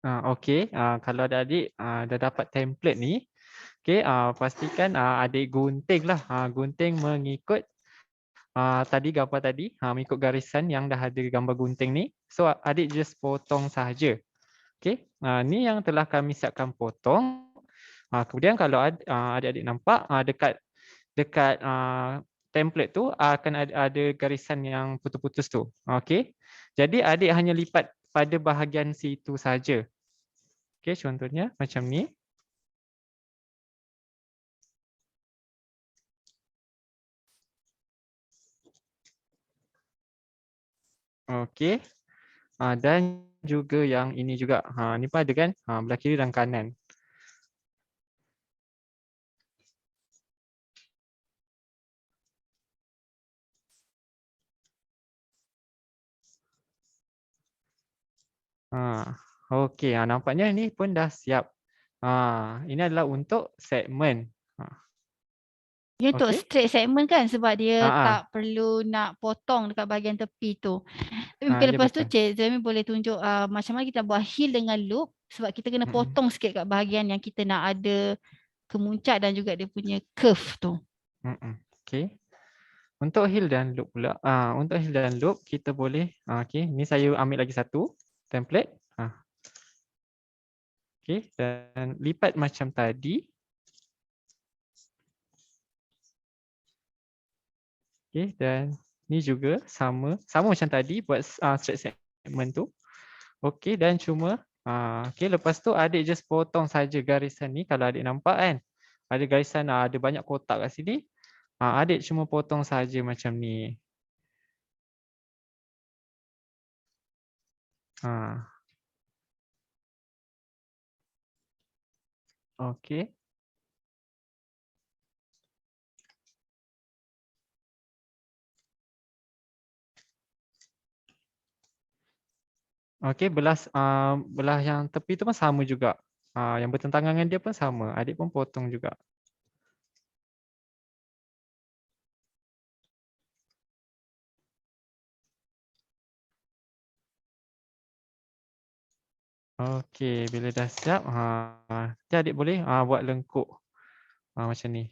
Okey, kalau adik-adik dah dapat template ni, okey, pastikan adik gunting lah. Gunting mengikut tadi gambar tadi, mengikut garisan yang dah ada gambar gunting ni. So adik just potong sahaja. Okey, ni yang telah kami siapkan potong. Kemudian kalau adik-adik nampak dekat template tu akan ada garisan yang putus-putus tu. Okey. Jadi adik hanya lipat pada bahagian situ saja. Okey, contohnya macam ni. Okey. Dan juga yang ini juga. Ni pun ada kan? Belah kiri dan kanan. Okey, nampaknya ini pun dah siap. Ini adalah untuk segmen. Dia untuk straight segment kan sebab dia tak Ah, perlu nak potong dekat bahagian tepi tu. Tapi mungkin ya lepas tu betul. Cik Zami boleh tunjuk macam mana kita buat heel dengan loop sebab kita kena potong sikit kat bahagian yang kita nak ada kemuncak dan juga dia punya curve tu. Okey. Untuk heel dan loop pula. Untuk heel dan loop kita boleh okey, ni saya ambil lagi satu template. Okey, dan lipat macam tadi. Okey, dan ni juga sama macam tadi buat straight segment tu. Okey, dan cuma okey, lepas tu adik just potong saja garisan ni. Kalau adik nampak kan, ada garisan ada banyak kotak kat sini. Adik cuma potong saja macam ni. Okey. Okey, belah yang tepi tu pun sama juga. Yang bertentangan dengan dia pun sama. Adik pun potong juga. Okey, bila dah siap, nanti adik boleh buat lengkuk macam ni.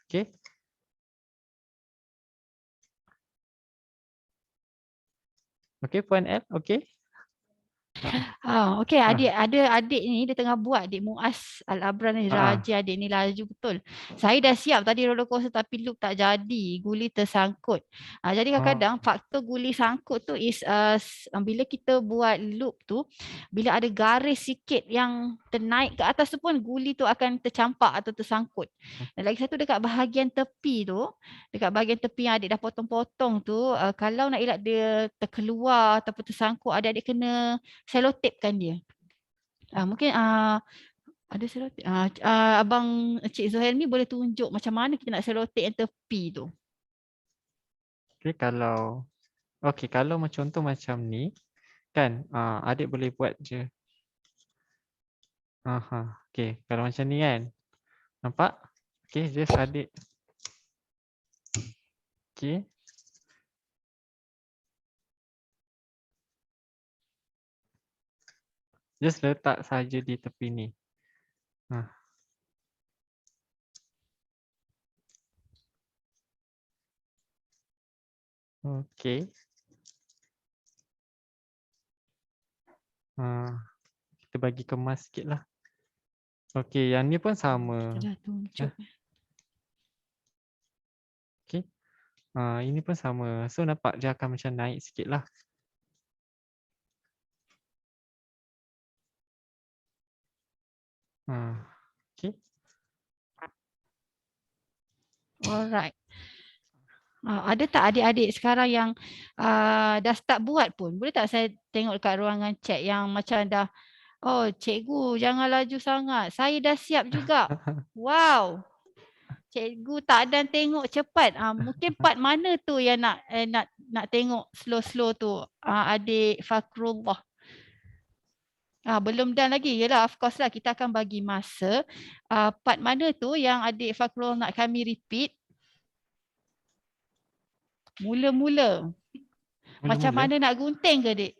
Okey. Okey, Puan L, okey? Okey, adik ni dia tengah buat, adik Muaz Al-Abrar ni, Raja adik ni laju betul. Saya dah siap tadi roller coaster tapi loop tak jadi, guli tersangkut. Jadi kadang-kadang faktor guli sangkut tu is bila kita buat loop tu, bila ada garis sikit yang ternaik ke atas tu pun guli tu akan tercampak atau tersangkut. Dan lagi satu dekat bahagian tepi tu, dekat bahagian tepi yang adik dah potong-potong tu, kalau nak elak dia terkeluar ataupun tersangkut, adik-adik kena selotipkan dia. Mungkin ada selotip. Abang Cik Zuhail ni boleh tunjuk macam mana kita nak selotip yang tepi tu. Okey, kalau contoh macam ni kan, adik boleh buat je. Okey, kalau macam ni kan. Nampak? Okey, just adik. Okey. Just letak saja di tepi ni. Okey. Kita bagi kemas sikit lah. Okey, yang ni pun sama. Kita dah tunjuk. Okey. Ini pun sama. So nampak dia akan macam naik sikit lah. Okey. Alright. Ada tak adik-adik sekarang yang dah start buat pun? Boleh tak saya tengok dekat ruangan chat yang macam dah, oh cikgu jangan laju sangat, saya dah siap juga. Wow. Cikgu tak dan tengok cepat. Mungkin part mana tu yang nak tengok slow-slow tu, adik Fakrullah. Belum done lagi. Yalah, of course lah kita akan bagi masa. Part mana tu yang adik Fakrullah nak kami repeat? Mula-mula. Macam mana nak gunting ke, Dik?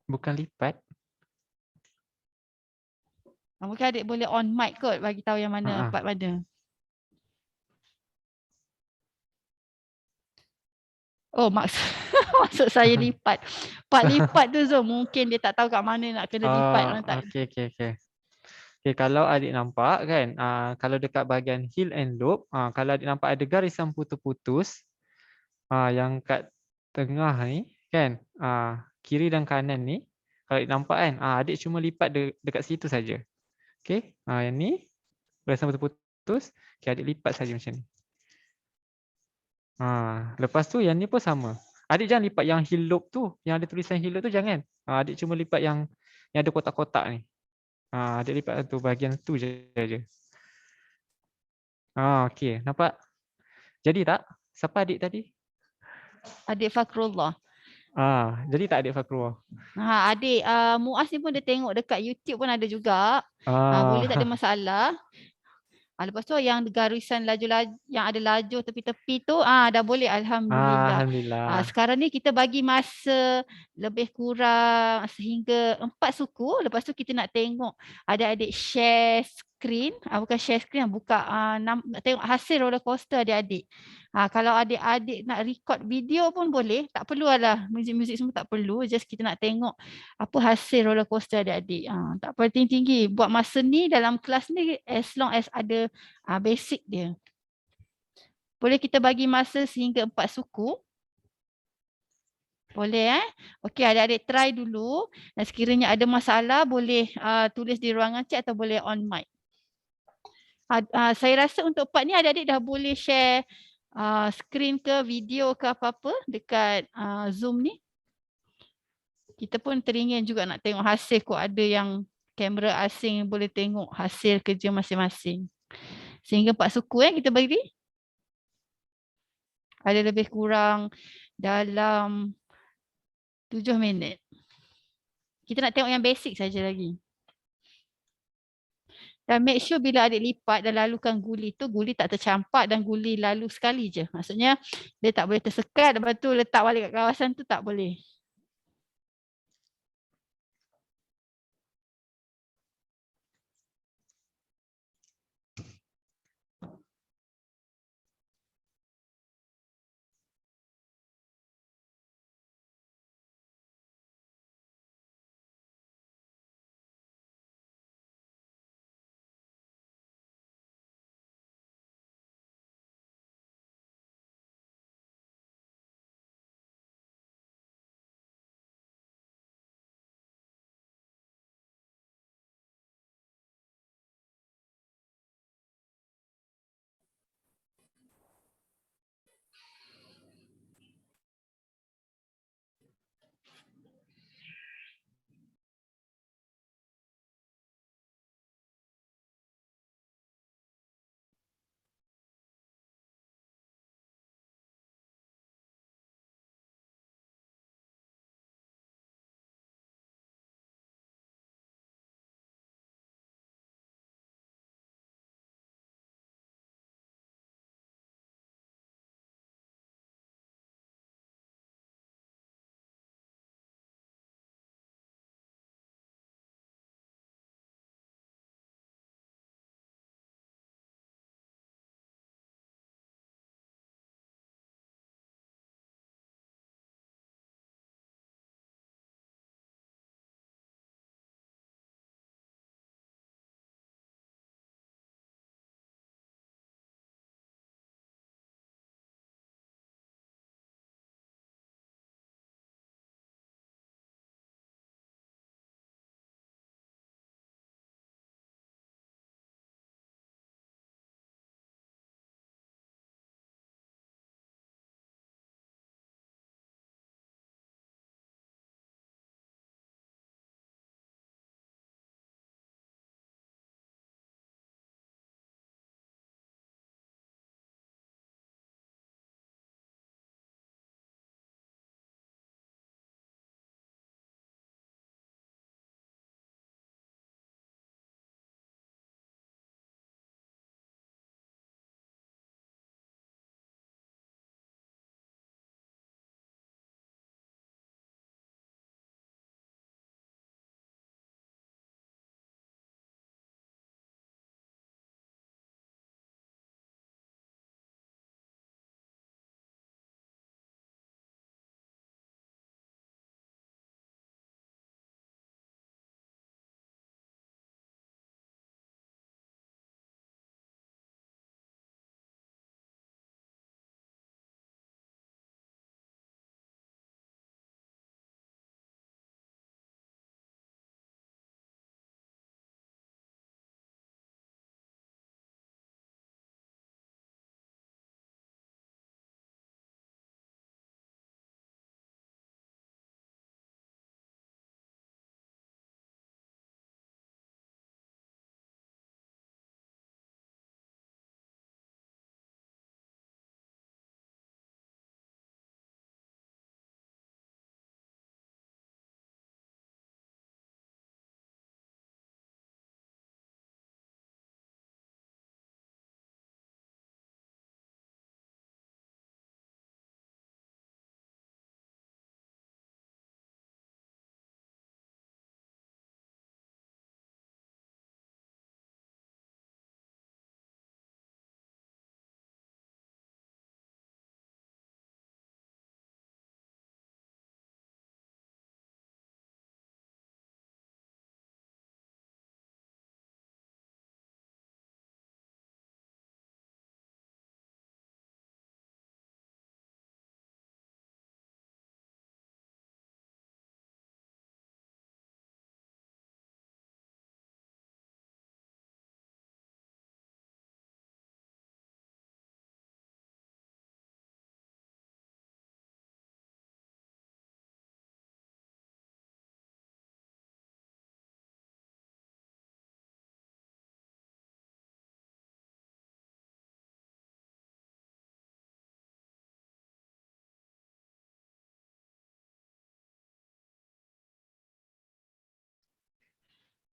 Bukan lipat. Mungkin adik boleh on mic kot bagi tahu yang mana part mana. Oh, maksud saya lipat. Part lipat tu Zul, mungkin dia tak tahu kat mana nak kena lipat. Okey, kalau adik nampak kan, kalau dekat bahagian heel and loop, kalau adik nampak ada garisan putus-putus yang kat tengah ni kan, kiri dan kanan ni, kalau adik nampak kan, adik cuma lipat dekat situ saja. Okey, yang ni garisan putus-putus, okay, adik lipat saja macam ni. Lepas tu yang ni pun sama. Adik jangan lipat yang heel loop tu, yang ada tulisan heel loop tu jangan. Adik cuma lipat yang ada kotak-kotak ni. Adik lipat tu bahagian tu je. Okey, nampak? Jadi tak? Siapa adik tadi? Adik Fakrullah. Jadi tak adik Fakrullah? Adik Muaz ni pun dia tengok dekat YouTube pun ada juga. Boleh tak ada masalah. Lepas tu yang garisan laju-laju, yang ada laju tepi-tepi tu, dah boleh. Alhamdulillah. Sekarang ni kita bagi masa lebih kurang sehingga 4 suku. Lepas tu kita nak tengok adik-adik share screen. Bukan share screen, buka nak tengok hasil roller coaster adik-adik. Kalau adik-adik nak record video pun boleh. Tak perlu lah. Muzik-muzik semua tak perlu. Just kita nak tengok apa hasil roller coaster adik-adik. Tak penting tinggi. Buat masa ni dalam kelas ni as long as ada basic dia. Boleh kita bagi masa sehingga 4 suku. Boleh Okey, adik-adik try dulu. Dan sekiranya ada masalah boleh tulis di ruangan chat atau boleh on mic. Saya rasa untuk part ni adik-adik dah boleh share screen ke video ke apa-apa dekat Zoom ni. Kita pun teringin juga nak tengok hasil kok ada yang kamera asing boleh tengok hasil kerja masing-masing. Sehingga 4 suku kita bagi ada lebih kurang dalam 7 minit. Kita nak tengok yang basic saja lagi. Dan make sure bila adik lipat dan lalukan guli tu, guli tak tercampak dan guli lalu sekali je. Maksudnya dia tak boleh tersekat lepas tu letak balik kat kawasan tu, tak boleh.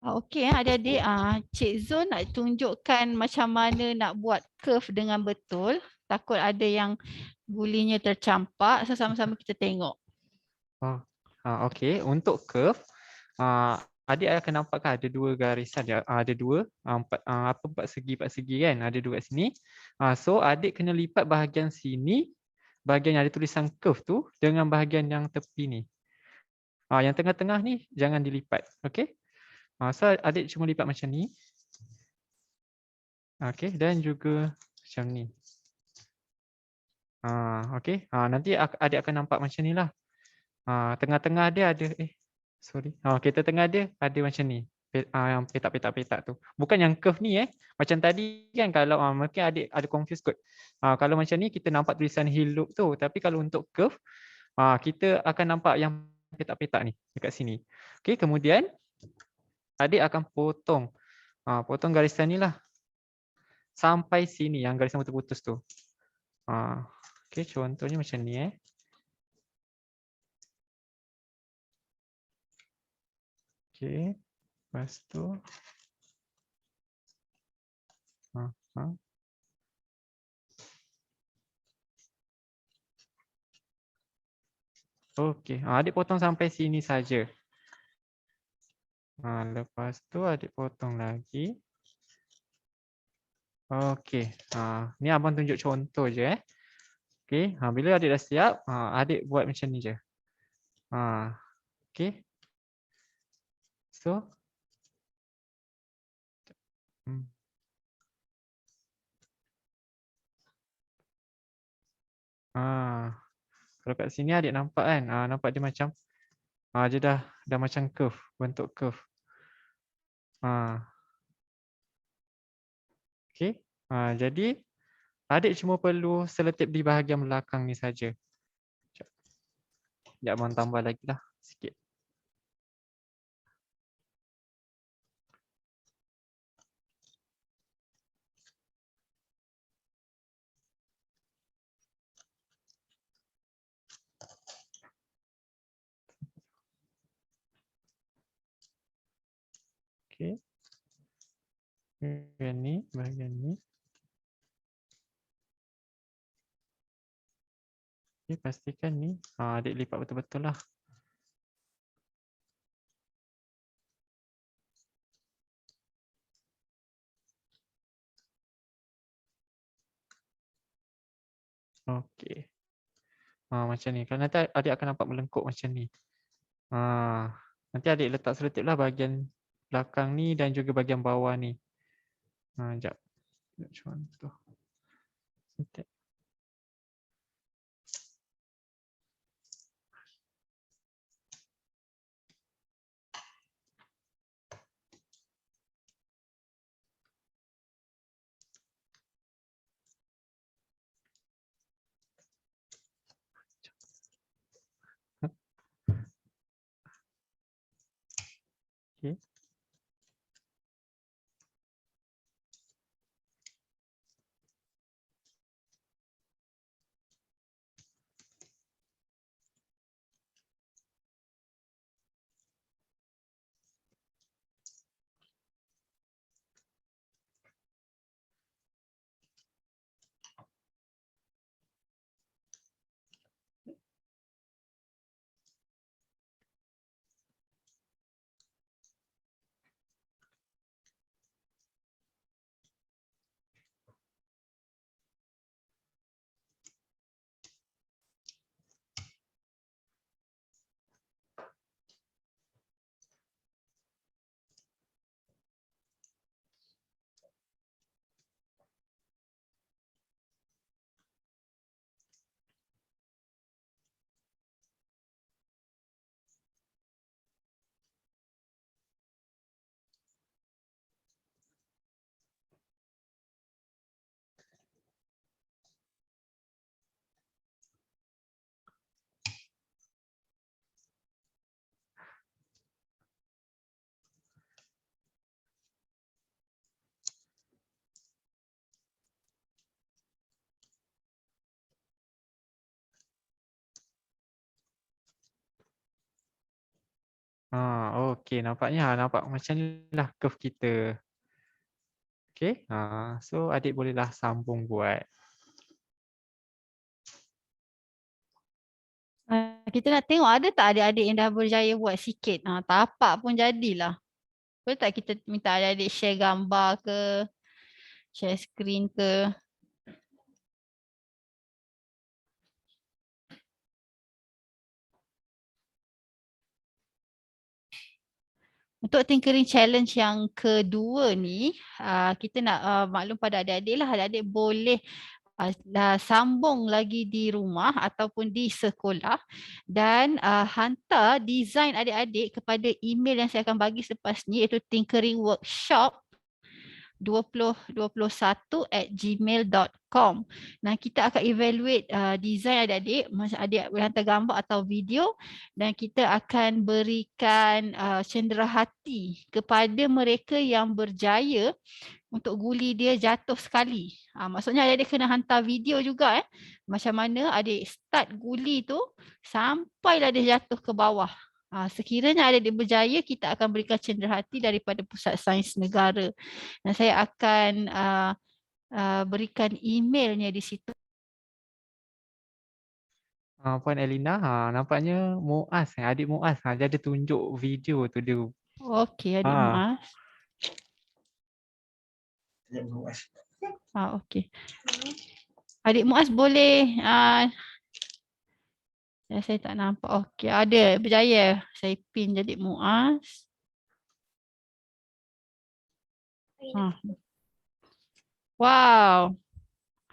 Okey adik-adik, Cik Zul nak tunjukkan macam mana nak buat curve dengan betul. Takut ada yang gulinya tercampak. So sama-sama kita tengok. Okey, untuk curve, adik akan nampak kan ada dua garisan dia, ada dua, empat segi kan, ada dua kat sini. So adik kena lipat bahagian sini, bahagian yang ada tulisan curve tu dengan bahagian yang tepi ni. Yang tengah-tengah ni jangan dilipat, okey? So adik cuma lipat macam ni. Okey, dan juga macam ni. Okey, nanti adik akan nampak macam ni lah. Tengah-tengah dia ada, kita tengah dia ada macam ni. Yang petak-petak tu. Bukan yang curve ni Macam tadi kan kalau mungkin adik ada confuse kot. Kalau macam ni kita nampak tulisan heel loop tu. Tapi kalau untuk curve, kita akan nampak yang petak-petak ni dekat sini. Okey, kemudian adik akan potong garisan ni lah. Sampai sini yang garisan putus-putus tu. Okey, contohnya macam ni Okey, lepas tu Okey, adik potong sampai sini saja. Lepas tu adik potong lagi. Okey, ni abang tunjuk contoh je Okey, bila adik dah siap, adik buat macam ni je. Okey. So kalau kat sini adik nampak kan, nampak dia macam dia dah macam curve, bentuk curve. Okey. Jadi adik cuma perlu selotip di bahagian belakang ni saja. Sekejap abang tambah lagi lah sikit. Okey. Bahagian ni. Okey, pastikan ni adik lipat betul-betul lah. Okey. Macam ni. Kalau nanti adik akan nampak melengkuk macam ni. Nanti adik letak selotip lah bahagian belakang ni dan juga bahagian bawah ni. Sekejap. Contoh. Selotip. Okey. Okey, nampaknya nampak macam ni lah curve kita. Okey, so adik bolehlah sambung buat. Kita nak tengok ada tak adik-adik yang dah berjaya buat sikit. Tapak pun jadilah. Boleh tak kita minta adik-adik share gambar ke, share screen ke? Untuk tinkering challenge yang kedua ni, kita nak maklum pada adik-adik lah, adik-adik boleh dah sambung lagi di rumah ataupun di sekolah dan hantar design adik-adik kepada email yang saya akan bagi selepas ni, iaitu tinkeringworkshop2021@gmail.com. Nah, kita akan evaluate design adik-adik, adik boleh hantar gambar atau video dan kita akan berikan cenderahati kepada mereka yang berjaya untuk guli dia jatuh sekali. Maksudnya adik-adik kena hantar video juga macam mana adik start guli tu sampailah dia jatuh ke bawah. Sekiranya adik-adik berjaya, kita akan berikan cenderahati daripada Pusat Sains Negara. Dan saya akan berikan emailnya di situ. Puan Elina, nampaknya Muaz, adik Muaz, dia ada tunjuk video tu dia. Okey, adik Muaz. Okey. Adik Muaz boleh saya tak nampak. Okey, ada berjaya. Saya pin jadi Muaz. Wow.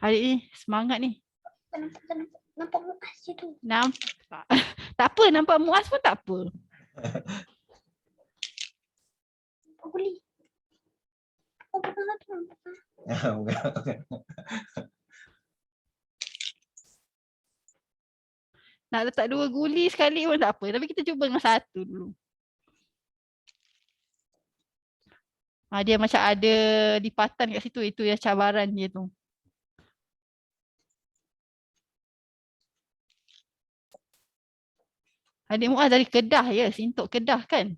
Adik ni semangat ni. Nampak Muaz je tu. Nampak. Tak apa, nampak Muaz pun tak apa. Nampak guli. Bukan tu. Nak letak 2 guli sekali pun tak apa. Tapi kita cuba dengan 1 dulu. Dia macam ada lipatan kat situ. Itu yang cabaran dia tu. Adik Muaz dari Kedah ya? Sintok Kedah kan?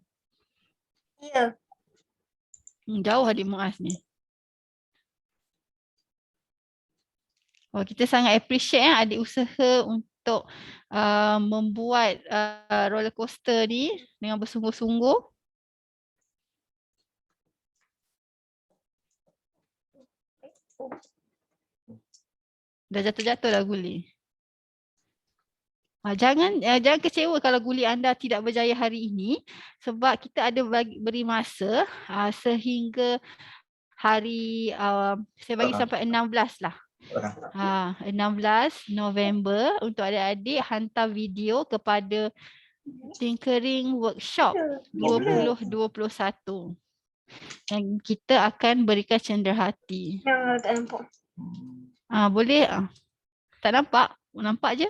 Ya. Jauh adik Muaz ni. Kita sangat appreciate adik usaha untuk membuat roller coaster ni dengan bersungguh-sungguh. Dah jatuh-jatuh dah guli. Jangan kecewa kalau guli anda tidak berjaya hari ini, sebab kita ada beri masa sehingga hari saya bagi sampai 16 lah. 16 November untuk adik-adik hantar video kepada Tinkering Workshop 2021. Dan kita akan berikan cenderahati. Tak nampak. Boleh? Tak nampak? Nampak je?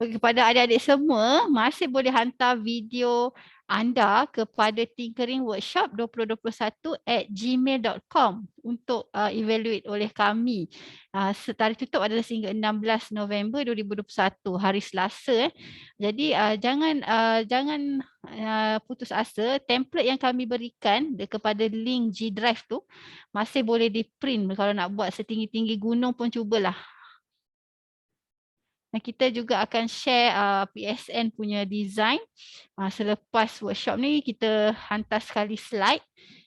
Kepada adik-adik semua, masih boleh hantar video anda kepada tinkeringworkshop2021@gmail.com untuk evaluate oleh kami. Tarikh tutup adalah sehingga 16 November 2021, hari Selasa. Jadi jangan putus asa. Template yang kami berikan kepada link G Drive tu masih boleh di print. Kalau nak buat setinggi-tinggi gunung pun cubalah. Dan kita juga akan share PSN punya design. Selepas workshop ni kita hantar sekali slide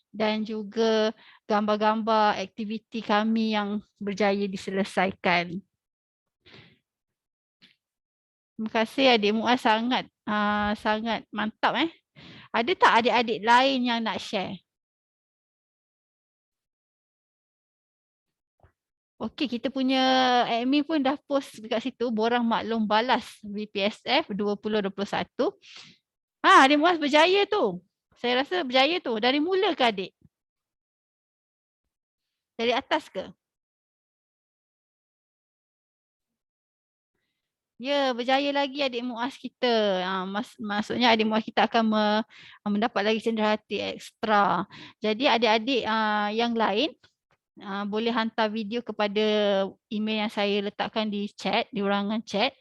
dan juga gambar-gambar aktiviti kami yang berjaya diselesaikan. Terima kasih adik Muaz, sangat mantap. Ada tak adik-adik lain yang nak share? Okey, kita punya admin pun dah post dekat situ, borang maklum balas VPSF 2021. Adik Muaz berjaya tu. Saya rasa berjaya tu. Dari mula ke adik? Dari atas ke? Ya, berjaya lagi adik Muaz kita. Maksudnya adik Muaz kita akan mendapat lagi cenderahati ekstra. Jadi adik-adik yang lain boleh hantar video kepada email yang saya letakkan di chat, di ruangan chat.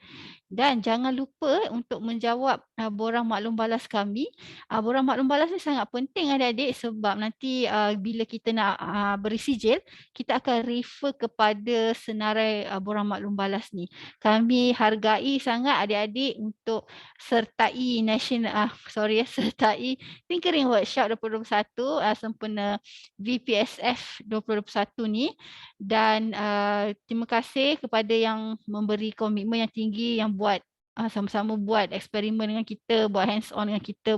Dan jangan lupa untuk menjawab borang maklum balas kami. Borang maklum balas ni sangat penting adik-adik sebab nanti bila kita nak beri sijil, kita akan refer kepada senarai borang maklum balas ni. Kami hargai sangat adik-adik untuk sertai sertai Tinkering Workshop 2021 sempena VPSF 2021 ni. Dan terima kasih kepada yang memberi komitmen yang tinggi, yang buat sama-sama buat eksperimen dengan kita, buat hands on dengan kita,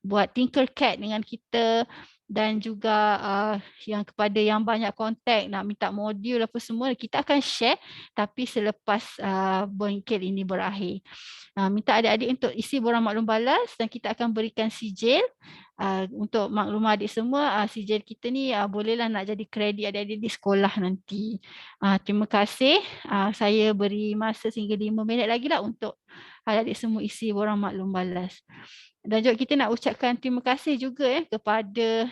buat Tinkercad dengan kita, dan juga yang kepada yang banyak kontak nak minta modul apa semua, kita akan share tapi selepas bengkel ini berakhir. Minta adik-adik untuk isi borang maklum balas dan kita akan berikan sijil. Untuk maklumat adik semua, sijil kita ni bolehlah nak jadi kredit adik-adik di sekolah nanti. Terima kasih. Saya beri masa sehingga 5 minit lagi lah untuk adik-adik semua isi borang maklum balas. Dan juga kita nak ucapkan terima kasih juga kepada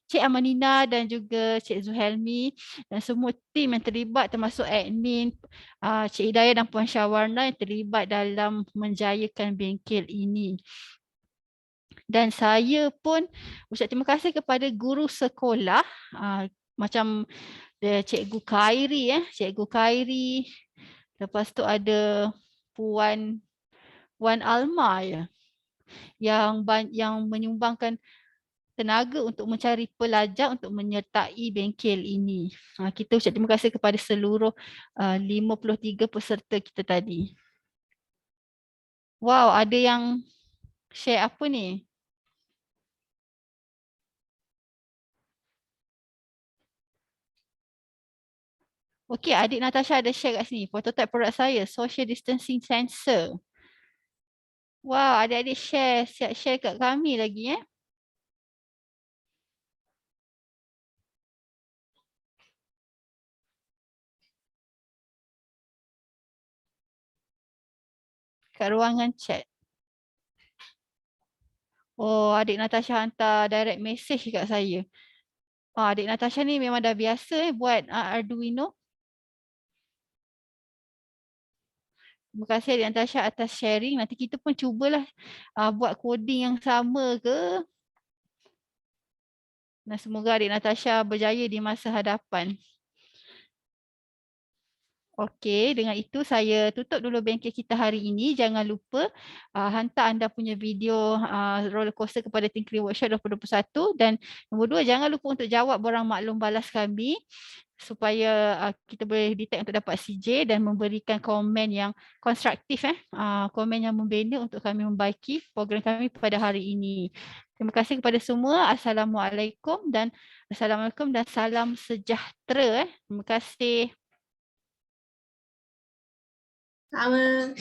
Cik Amanina dan juga Cik Zuhelmi dan semua tim yang terlibat termasuk admin, Cik Hidayah dan Puan Syawarna yang terlibat dalam menjayakan bengkel ini. Dan saya pun ucap terima kasih kepada guru sekolah macam Cikgu Khairi, Cikgu Khairi. Lepas tu ada Puan Alma yang menyumbangkan tenaga untuk mencari pelajar untuk menyertai bengkel ini. Kita ucap terima kasih kepada seluruh 53 peserta kita tadi. Wow, ada yang share apa ni? Okey, adik Natasha ada share kat sini. Prototype produk saya, social distancing sensor. Wow, adik-adik share, siap share kat kami lagi kat ruangan chat. Oh, adik Natasha hantar direct message kat saya. Adik Natasha ni memang dah biasa buat Arduino. Terima kasih adik Natasha atas sharing. Nanti kita pun cubalah buat coding yang sama ke. Dan semoga adik Natasha berjaya di masa hadapan. Okey, dengan itu saya tutup dulu bengkel kita hari ini. Jangan lupa hantar anda punya video roller coaster kepada Tinkering Workshop 2021. Dan nombor 2, jangan lupa untuk jawab borang maklum balas kami supaya kita boleh detect untuk dapat CJ dan memberikan komen yang konstruktif, komen yang membina untuk kami membaiki program kami pada hari ini. Terima kasih kepada semua. Assalamualaikum dan salam sejahtera. Terima kasih. Sama.